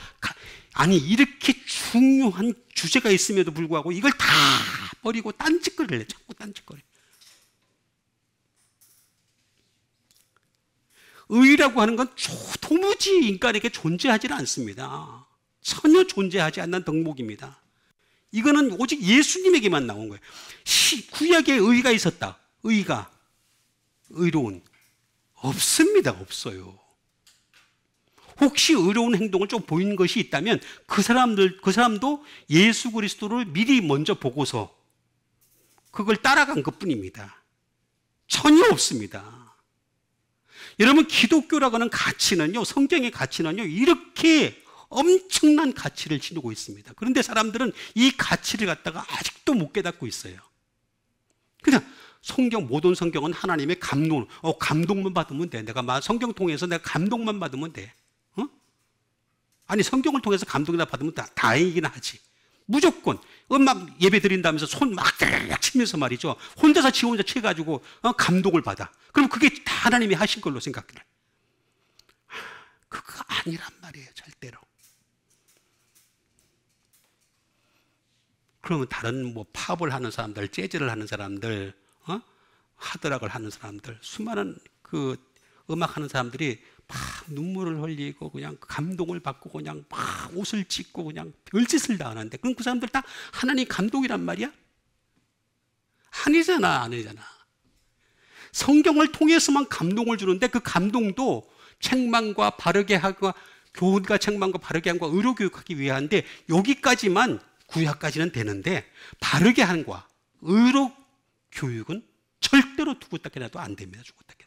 아니 이렇게 중요한 주제가 있음에도 불구하고 이걸 다 버리고 딴짓거리를 해. 자꾸 딴짓거리. 의라고 하는 건 도무지 인간에게 존재하지 않습니다. 전혀 존재하지 않는 덕목입니다. 이거는 오직 예수님에게만 나온 거예요. 구약에 의가 있었다. 의가, 의로운. 없습니다. 없어요. 혹시 의로운 행동을 좀 보이는 것이 있다면 그 사람도 예수 그리스도를 미리 먼저 보고서 그걸 따라간 것 뿐입니다. 전혀 없습니다. 여러분, 기독교라고 하는 가치는요, 성경의 가치는요, 이렇게 엄청난 가치를 지니고 있습니다. 그런데 사람들은 이 가치를 갖다가 아직도 못 깨닫고 있어요. 그냥 모든 성경은 하나님의 감동만 받으면 돼. 내가 성경 통해서 내가 감동만 받으면 돼. 아니, 성경을 통해서 감동이나 받으면 다행이긴 하지. 무조건 음악 예배 드린다면서 손 막 치면서 말이죠. 혼자서 지 혼자 치가지고 감동을 받아. 그럼 그게 다 하나님이 하신 걸로 생각해. 그거 아니란 말이에요, 절대로. 그러면 다른 팝을 하는 사람들, 재즈를 하는 사람들, 하드락을 하는 사람들, 수많은 그 음악 하는 사람들이 막 눈물을 흘리고 그냥 감동을 받고 그냥 막 옷을 찢고 그냥 별짓을 다 하는데, 그럼 그 사람들 다 하나님 감동이란 말이야? 아니잖아. 성경을 통해서만 감동을 주는데 그 감동도 책망과 바르게 하고 교훈과 책망과 바르게 함과 의로 교육하기 위한데, 여기까지만 구약까지는 되는데 바르게 함과 의로 교육은 절대로 두고 닦여놔도 안 됩니다. 두고 닦여놔도.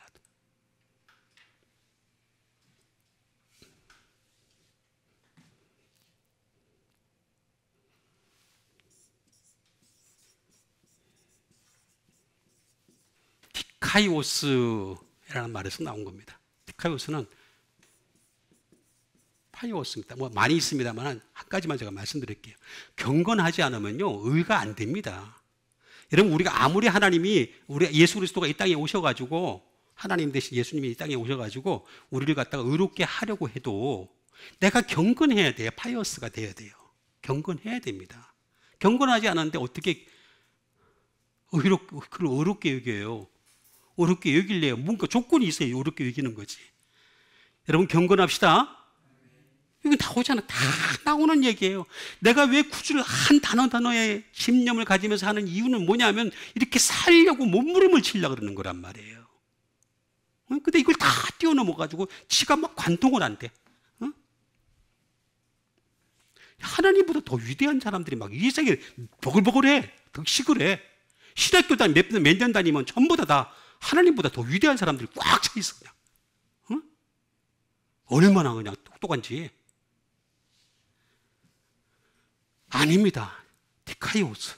디카이오스라는 말에서 나온 겁니다. 디카이오스는 파이오스입니다. 많이 있습니다만 한 가지만 제가 말씀드릴게요. 경건하지 않으면요, 의가 안 됩니다. 여러분, 우리가 아무리 우리 예수 그리스도가 이 땅에 오셔가지고, 하나님 대신 예수님이 이 땅에 오셔가지고 우리를 갖다가 의롭게 하려고 해도 내가 경건해야 돼요. 파이어스가 돼야 돼요. 경건해야 됩니다. 경건하지 않았는데 어떻게 의롭게 여겨요? 의롭게 여길래요. 뭔가 조건이 있어야 의롭게 여기는 거지. 여러분, 경건합시다. 이건 나오잖아. 다 나오는 얘기예요. 내가 왜 구주를 한 단어에 집념을 가지면서 하는 이유는 뭐냐면 이렇게 살려고 몸부림을 치려고 그러는 거란 말이에요. 근데 이걸 다 뛰어넘어가지고 지가 막 관통을 한대. 하나님보다 더 위대한 사람들이 막 이 세상에 버글버글해. 덕식을 해. 신학교 몇 년 다니면 전부 다 하나님보다 더 위대한 사람들이 꽉 차 있어. 그냥. 얼마나 그냥 똑똑한지. 아닙니다. 디카이오스.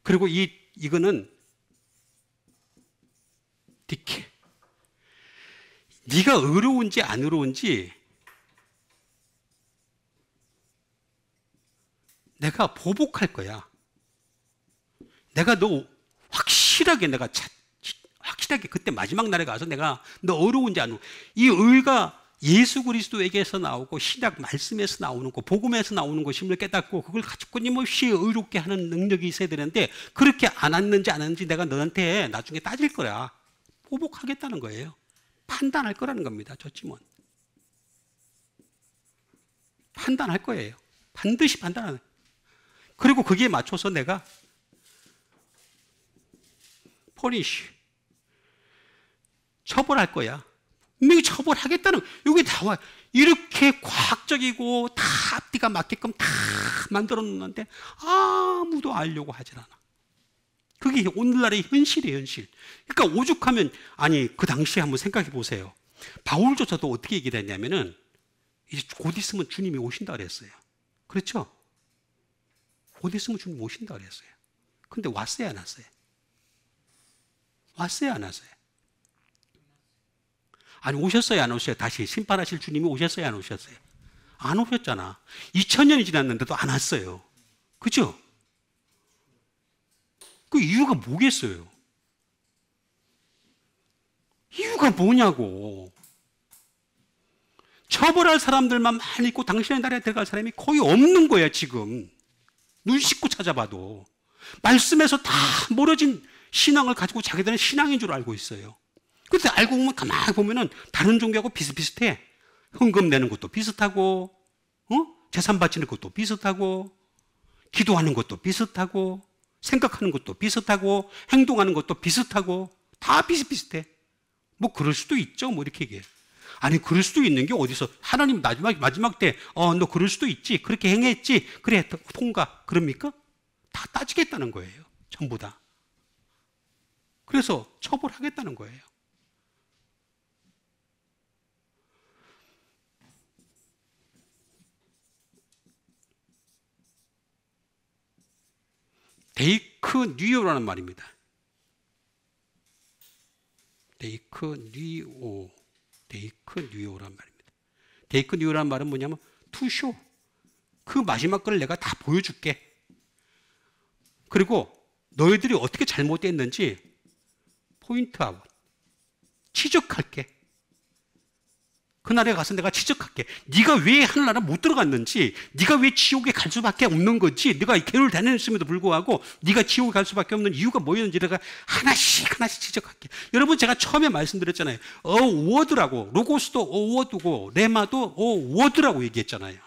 그리고 이거는 디케. 네가 의로운지 안 의로운지 내가 보복할 거야. 내가 너 확실하게 그때 마지막 날에 가서 내가 너 의로운지 안 의로운지, 이 의가 예수 그리스도에게서 나오고 신약 말씀에서 나오는 거, 복음에서 나오는 것임을 깨닫고 그걸 가지고 끊임없이 의롭게 하는 능력이 있어야 되는데, 그렇게 안 왔는지 안 왔는지 내가 너한테 나중에 따질 거야. 보복하겠다는 거예요. 판단할 거라는 겁니다. 좋지만 판단할 거예요. 반드시 판단하는. 그리고 거기에 맞춰서 내가 포니시 처벌할 거야. 분명히 처벌하겠다는, 여기 나와. 이렇게 과학적이고 다 앞뒤가 맞게끔 다 만들어 놓는데 아무도 알려고 하질 않아. 그게 오늘날의 현실이에요, 현실. 그러니까 오죽하면, 아니, 그 당시에 한번 생각해 보세요. 바울조차도 어떻게 얘기를 했냐면은, 이제 곧 있으면 주님이 오신다 그랬어요. 그렇죠? 곧 있으면 주님 오신다 그랬어요. 근데 왔어요, 안 왔어요? 왔어요, 안 왔어요? 아니, 오셨어요, 안 오셨어요? 다시 심판하실 주님이 오셨어요, 안 오셨어요? 안 오셨잖아. 2000년이 지났는데도 안 왔어요. 그죠? 그 이유가 뭐겠어요? 이유가 뭐냐고. 처벌할 사람들만 많이 있고 당신의 나라에 들어갈 사람이 거의 없는 거야 지금. 눈 씻고 찾아봐도. 말씀에서 다 멀어진 신앙을 가지고 자기들은 신앙인 줄 알고 있어요. 그런데 알고 보면 가만히 보면은 다른 종교하고 비슷비슷해. 헌금 내는 것도 비슷하고, 재산 바치는 것도 비슷하고, 기도하는 것도 비슷하고, 생각하는 것도 비슷하고, 행동하는 것도 비슷하고, 다 비슷비슷해. 뭐 그럴 수도 있죠. 뭐 이렇게 얘기해. 아니 그럴 수도 있는 게 어디서 하나님 마지막 때 너 그럴 수도 있지. 그렇게 행했지. 그래 통과. 그럽니까? 다 따지겠다는 거예요. 전부 다. 그래서 처벌하겠다는 거예요. 데이크 뉴오라는 말입니다. 데이크 뉴오란 말입니다. 데이크 뉴오라는 말은 뭐냐면 투쇼. 그 마지막 걸 내가 다 보여줄게. 그리고 너희들이 어떻게 잘못됐는지 포인트 아웃. 지적할게. 그날에 가서 내가 지적할게. 네가 왜 하늘나라 못 들어갔는지, 네가 왜 지옥에 갈 수밖에 없는 건지, 네가 교회를 다녔음에도 불구하고 네가 지옥에 갈 수밖에 없는 이유가 뭐였는지 내가 하나씩 지적할게. 여러분 제가 처음에 말씀드렸잖아요. 어워드라고, 로고스도 어워드고 레마도 어워드라고 얘기했잖아요.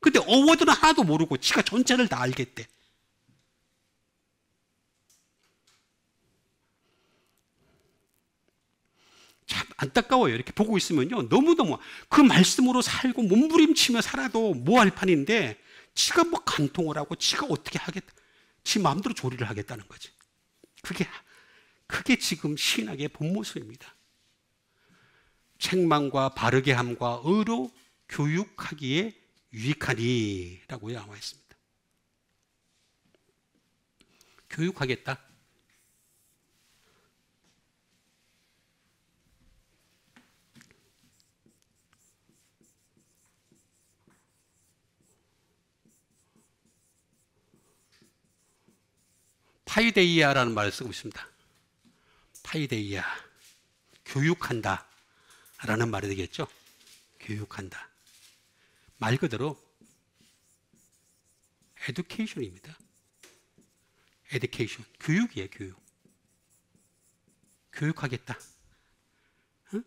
근데 어워드는 하나도 모르고 지가 전체를 다 알겠대. 참 안타까워요. 이렇게 보고 있으면요. 너무너무 그 말씀으로 살고 몸부림치며 살아도 뭐 할 판인데 지가 뭐 간통을 하고 지가 어떻게 하겠다. 지 마음대로 조리를 하겠다는 거지. 그게 지금 신학의 본 모습입니다. 책망과 바르게 함과 의로 교육하기에 유익하니라고 나와 있습니다. 교육하겠다. 파이데이아라는 말을 쓰고 있습니다. 파이데이아. 교육한다. 라는 말이 되겠죠. 교육한다. 말 그대로 에듀케이션입니다. 에듀케이션. 교육이에요, 교육. 교육하겠다. 응?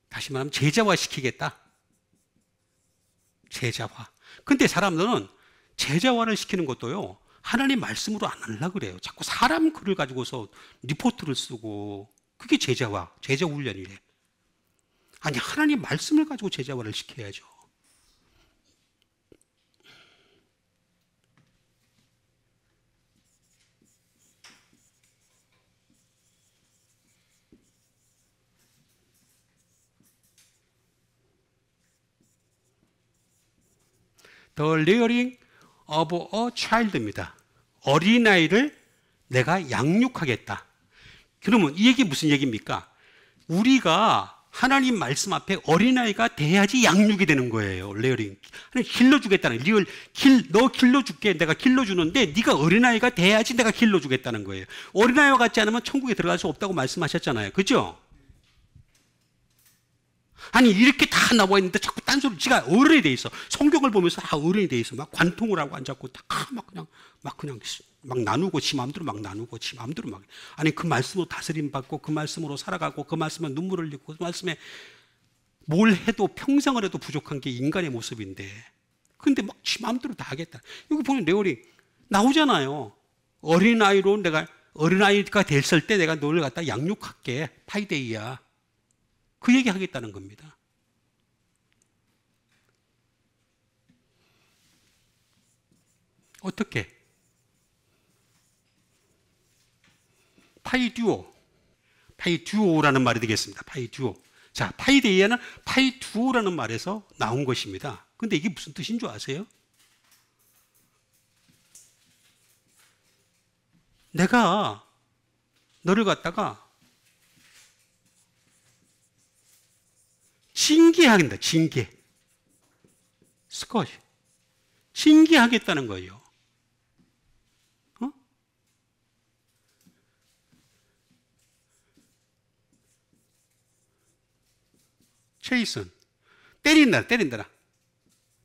다시 말하면 제자화 시키겠다. 제자화. 근데 사람들은 제자화를 시키는 것도요, 하나님 말씀으로 안 하려고 그래요. 자꾸 사람 글을 가지고서 리포트를 쓰고, 그게 제자화, 제자 훈련이래. 아니, 하나님 말씀을 가지고 제자화를 시켜야죠. The rearing of a child입니다. 어린아이를 내가 양육하겠다. 그러면 이 얘기 무슨 얘기입니까? 우리가 하나님 말씀 앞에 어린아이가 돼야지 양육이 되는 거예요. 레어링. 길러주겠다는 거예요. 너 길러줄게. 내가 길러주는데 네가 어린아이가 돼야지 내가 길러주겠다는 거예요. 어린아이와 같지 않으면 천국에 들어갈 수 없다고 말씀하셨잖아요. 그죠? 아니 이렇게 다 나와 있는데 자꾸 딴소리. 지가 어른이 돼 있어. 성경을 보면서 어른이 돼 있어. 막 관통을 하고 앉았고 막 그냥 나누고 지 마음대로 막 나누고 지 마음대로 막. 아니 그 말씀으로 다스림 받고 그 말씀으로 살아가고 그 말씀에 눈물을 흘리고 그 말씀에 뭘 해도 평생을 해도 부족한 게 인간의 모습인데. 근데 막 지 마음대로 다 하겠다. 여기 보면 레오리 나오잖아요. 어린아이로 내가 어린아이가 됐을 때 내가 너를 갖다 양육할게. 파이데이야. 그 얘기 하겠다는 겁니다. 어떻게? 파이듀오라는 말이 되겠습니다. 파이듀오. 자, 파이데이아는 파이듀오라는 말에서 나온 것입니다. 근데 이게 무슨 뜻인 줄 아세요? 내가 너를 갖다가 징계하겠다. 징계. 스쿼시. 징계하겠다는 거예요. 체이슨. 때린다.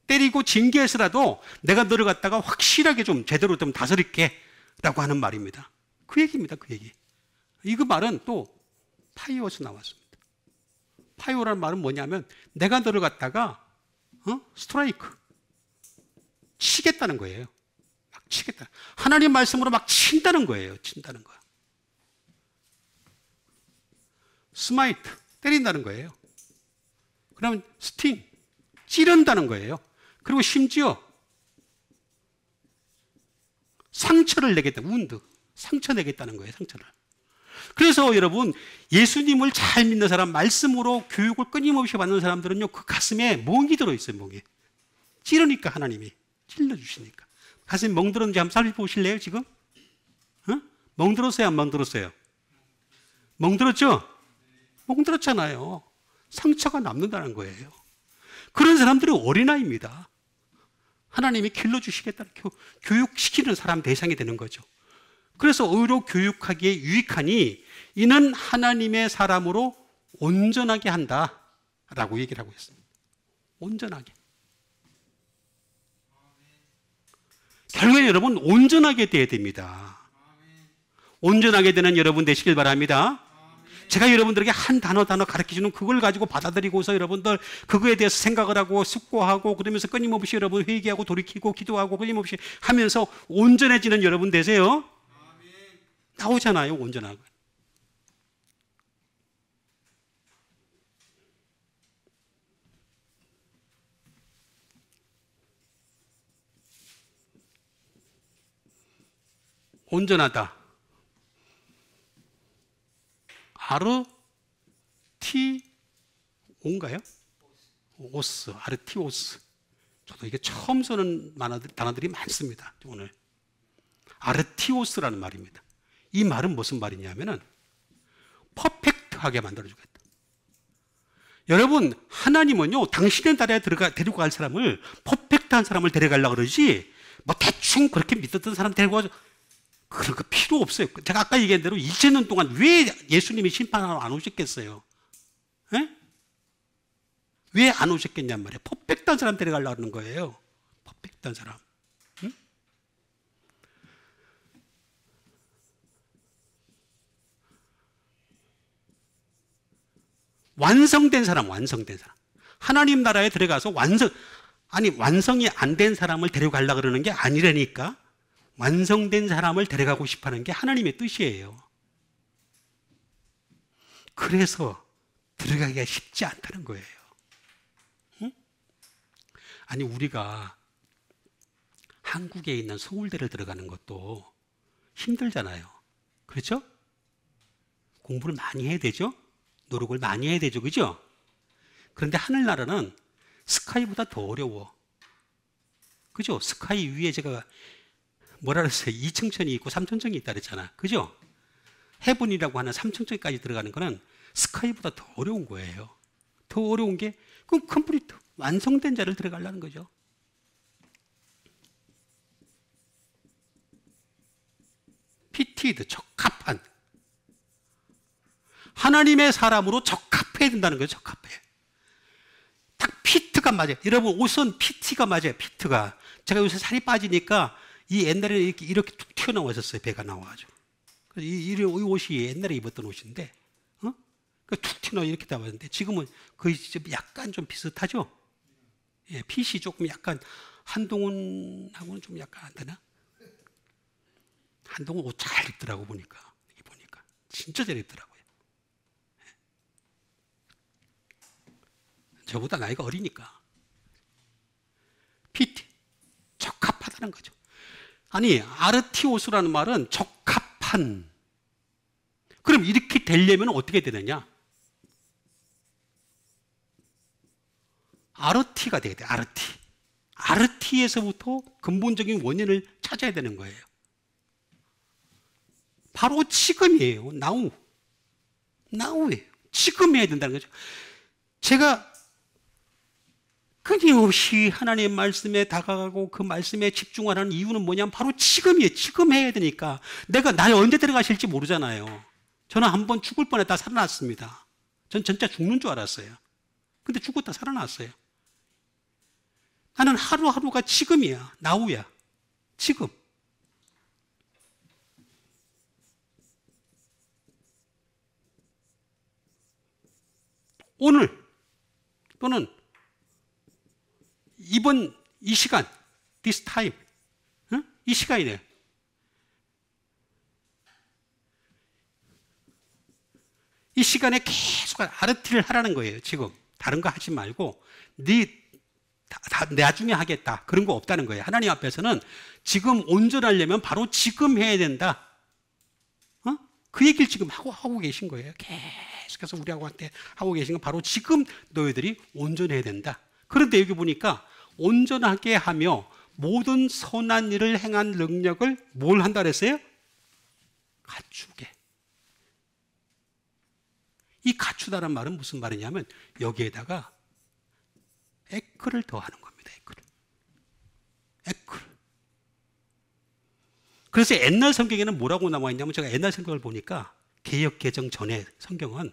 때리고 징계해서라도 내가 너를 갖다가 확실하게 좀 제대로 좀 다스릴게 라고 하는 말입니다. 그 얘기입니다. 그 얘기. 이 그 말은 또 파이오에서 나왔습니다. 파이오라는 말은 뭐냐면 내가 너를 갖다가 스트라이크 치겠다는 거예요. 막 치겠다. 하나님 말씀으로 막 친다는 거예요. 친다는 거야. 스마이트 때린다는 거예요. 그러면 스팅 찌른다는 거예요. 그리고 심지어 상처를 내겠다. 운드 상처 내겠다는 거예요. 상처를. 그래서 여러분 예수님을 잘 믿는 사람, 말씀으로 교육을 끊임없이 받는 사람들은요, 그 가슴에 멍이 들어있어요. 멍이. 찌르니까 하나님이 찔러주시니까. 가슴에 멍 들었는지 한번 살펴보실래요? 지금? 멍 들었어요? 안 멍 들었어요? 멍 들었죠? 멍 들었잖아요. 상처가 남는다는 거예요. 그런 사람들이 어린아이입니다. 하나님이 길러주시겠다는 교육시키는 사람 대상이 되는 거죠. 그래서 의로 교육하기에 유익하니 이는 하나님의 사람으로 온전하게 한다라고 얘기를 하고 있습니다. 온전하게. 결국에 여러분 온전하게 돼야 됩니다. 온전하게 되는 여러분 되시길 바랍니다. 제가 여러분들에게 한 단어 가르쳐주는 그걸 가지고 받아들이고서 여러분들 그거에 대해서 생각을 하고 숙고하고 그러면서 끊임없이 여러분 회개하고 돌이키고 기도하고 끊임없이 하면서 온전해지는 여러분 되세요. 나오잖아요. 온전하고. 온전하다. 아르티오인가요? 오스, 아르티오스. 저도 이게 처음 쓰는 단어들이 많습니다. 오늘. 아르티오스라는 말입니다. 이 말은 무슨 말이냐면은 퍼펙트하게 만들어주겠다. 여러분, 하나님은요, 당신의 나라에 데리고 갈 사람을, 퍼펙트한 사람을 데려가려고 그러지, 뭐 대충 그렇게 믿었던 사람 데리고 가서, 그런 거 필요 없어요. 제가 아까 얘기한 대로 2000년 동안 왜 예수님이 심판하러 안 오셨겠어요? 왜 안 오셨겠냔 말이에요. 퍼펙트한 사람 데려가려고 하는 거예요. 퍼펙트한 사람. 응? 완성된 사람. 하나님 나라에 들어가서 완성이 안 된 사람을 데려가려고 그러는 게 아니라니까. 완성된 사람을 데려가고 싶어 하는 게 하나님의 뜻이에요. 그래서 들어가기가 쉽지 않다는 거예요. 응? 아니, 우리가 한국에 있는 서울대를 들어가는 것도 힘들잖아요. 그렇죠? 공부를 많이 해야 되죠? 노력을 많이 해야 되죠. 그죠? 그런데 하늘나라는 스카이보다 더 어려워. 그죠? 스카이 위에 제가 뭐라 그랬어요? 2층천이 있고 3층천이 있다 그랬잖아. 그죠? 헤븐이라고 하는 3층천까지 들어가는 거는 스카이보다 더 어려운 거예요. 더 어려운 게 그럼 컴플리트, 완성된 자를 들어가려는 거죠. 피티드, 적합한. 하나님의 사람으로 적합해야 된다는 거예요. 적합해. 딱 피트가 맞아요. 여러분, 옷은 피트가 맞아요. 피트가. 제가 요새 살이 빠지니까 이 옛날에 이렇게 툭 튀어나와 있었어요. 배가 나와가지고. 이 옷이 옛날에 입었던 옷인데, 툭 튀어나와 이렇게 나왔는데, 지금은 거의 약간 좀 비슷하죠? 예, 핏이 조금 약간, 한동훈하고는 좀 약간 안 되나? 한동훈 옷 잘 입더라고, 보니까. 진짜 잘 입더라고요. 저보다 나이가 어리니까. PT, 적합하다는 거죠. 아니, 아르티오스라는 말은 적합한. 그럼 이렇게 되려면 어떻게 되느냐? 아르티가 돼야 돼, 아르티. 아르티에서부터 근본적인 원인을 찾아야 되는 거예요. 바로 지금이에요. now예요. 지금 해야 된다는 거죠. 제가 끊임없이 하나님의 말씀에 다가가고 그 말씀에 집중하는 이유는 뭐냐면 바로 지금이에요. 지금 해야 되니까. 내가 나에 언제 들어가실지 모르잖아요. 저는 한번 죽을 뻔했다 살아났습니다. 전 진짜 죽는 줄 알았어요. 근데 죽었다 살아났어요. 나는 하루하루가 지금이야. 나우야. 지금. 오늘 또는 이 시간, this time, 이 시간이네. 이 시간에 계속 아르티를 하라는 거예요. 지금 다른 거 하지 말고 나중에 하겠다 그런 거 없다는 거예요. 하나님 앞에서는 지금 온전하려면 바로 지금 해야 된다. 그 얘기를 지금 하고 계신 거예요. 계속해서 우리하고한테 하고 계신 건 바로 지금 너희들이 온전해야 된다. 그런데 여기 보니까 온전하게 하며 모든 선한 일을 행한 능력을 뭘 한다 그랬어요? 갖추게. 이 갖추다란 말은 무슨 말이냐면 여기에다가 에크를 더하는 겁니다. 에크를. 그래서 옛날 성경에는 뭐라고 나와 있냐면 제가 옛날 성경을 보니까 개역 개정 전에 성경은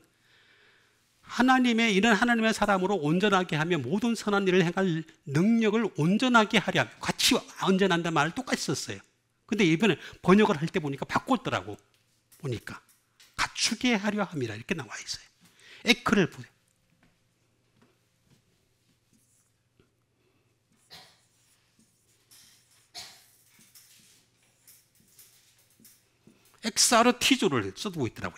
이는 하나님의 사람으로 온전하게 하며 모든 선한 일을 행할 능력을 온전하게 하려 같이 온전한다는 말을 똑같이 썼어요. 근데 이번에 번역을 할 때 보니까 바꿨더라고. 보니까 갖추게 하려 함이라 이렇게 나와 있어요. 에크를 보세요. 엑사르티조를 써두고 있더라고.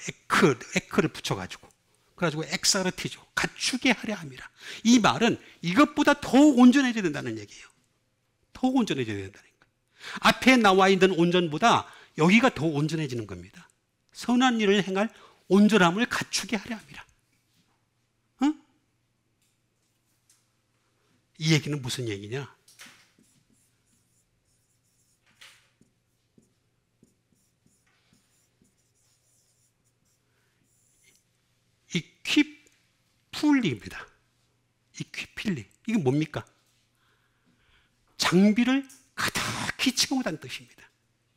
에크를 붙여가지고. 그래가지고 엑사르티조, 갖추게 하려 함이라. 이 말은 이것보다 더 온전해져야 된다는 얘기예요. 더 온전해져야 된다는 거예요. 앞에 나와 있는 온전보다 여기가 더 온전해지는 겁니다. 선한 일을 행할 온전함을 갖추게 하려 함이라. 이 얘기는 무슨 얘기냐? 이퀴풀리입니다. 이퀴필리. 이게 뭡니까? 장비를 가득히 채우다는 뜻입니다.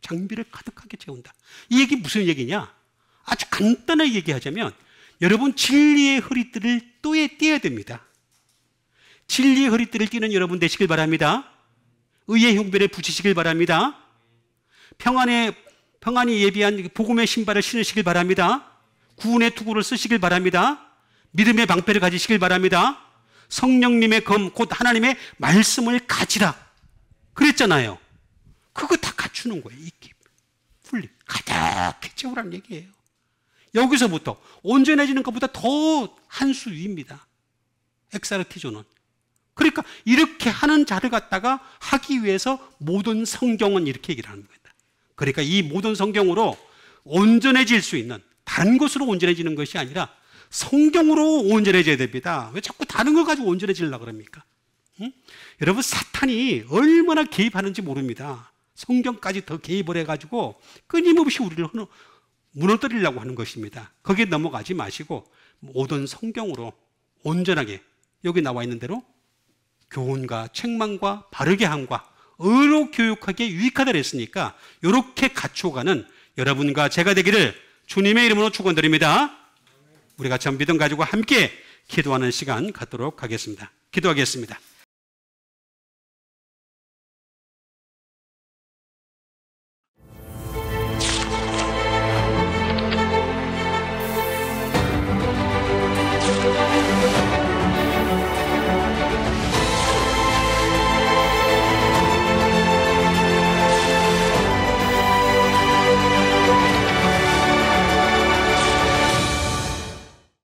장비를 가득하게 채운다. 이 얘기 무슨 얘기냐? 아주 간단하게 얘기하자면 여러분 진리의 허리띠를 떼야 됩니다. 진리의 허리띠를 띠는 여러분 되시길 바랍니다. 의의 형변에 붙이시길 바랍니다. 평안이 예비한 복음의 신발을 신으시길 바랍니다. 구원의 투구를 쓰시길 바랍니다. 믿음의 방패를 가지시길 바랍니다. 성령님의 검, 곧 하나님의 말씀을 가지라. 그랬잖아요. 그거 다 갖추는 거예요. 풀리. 가득히 채우라는 얘기예요. 여기서부터 온전해지는 것보다 더 한 수 위입니다. 엑사르티조는. 그러니까 이렇게 하는 자를 갖다가 하기 위해서 모든 성경은 이렇게 얘기를 하는 겁니다. 그러니까 이 모든 성경으로 온전해질 수 있는 다른 것으로 온전해지는 것이 아니라 성경으로 온전해져야 됩니다. 왜 자꾸 다른 걸 가지고 온전해지려고 그럽니까? 여러분 사탄이 얼마나 개입하는지 모릅니다. 성경까지 더 개입을 해가지고 끊임없이 우리를 무너뜨리려고 하는 것입니다. 거기에 넘어가지 마시고 모든 성경으로 온전하게 여기 나와 있는 대로 교훈과 책망과 바르게 함과 의로 교육하기에 유익하다 그랬으니까 이렇게 갖추어가는 여러분과 제가 되기를 주님의 이름으로 축원드립니다. 우리 같이 믿음 가지고 함께 기도하는 시간 갖도록 하겠습니다. 기도하겠습니다.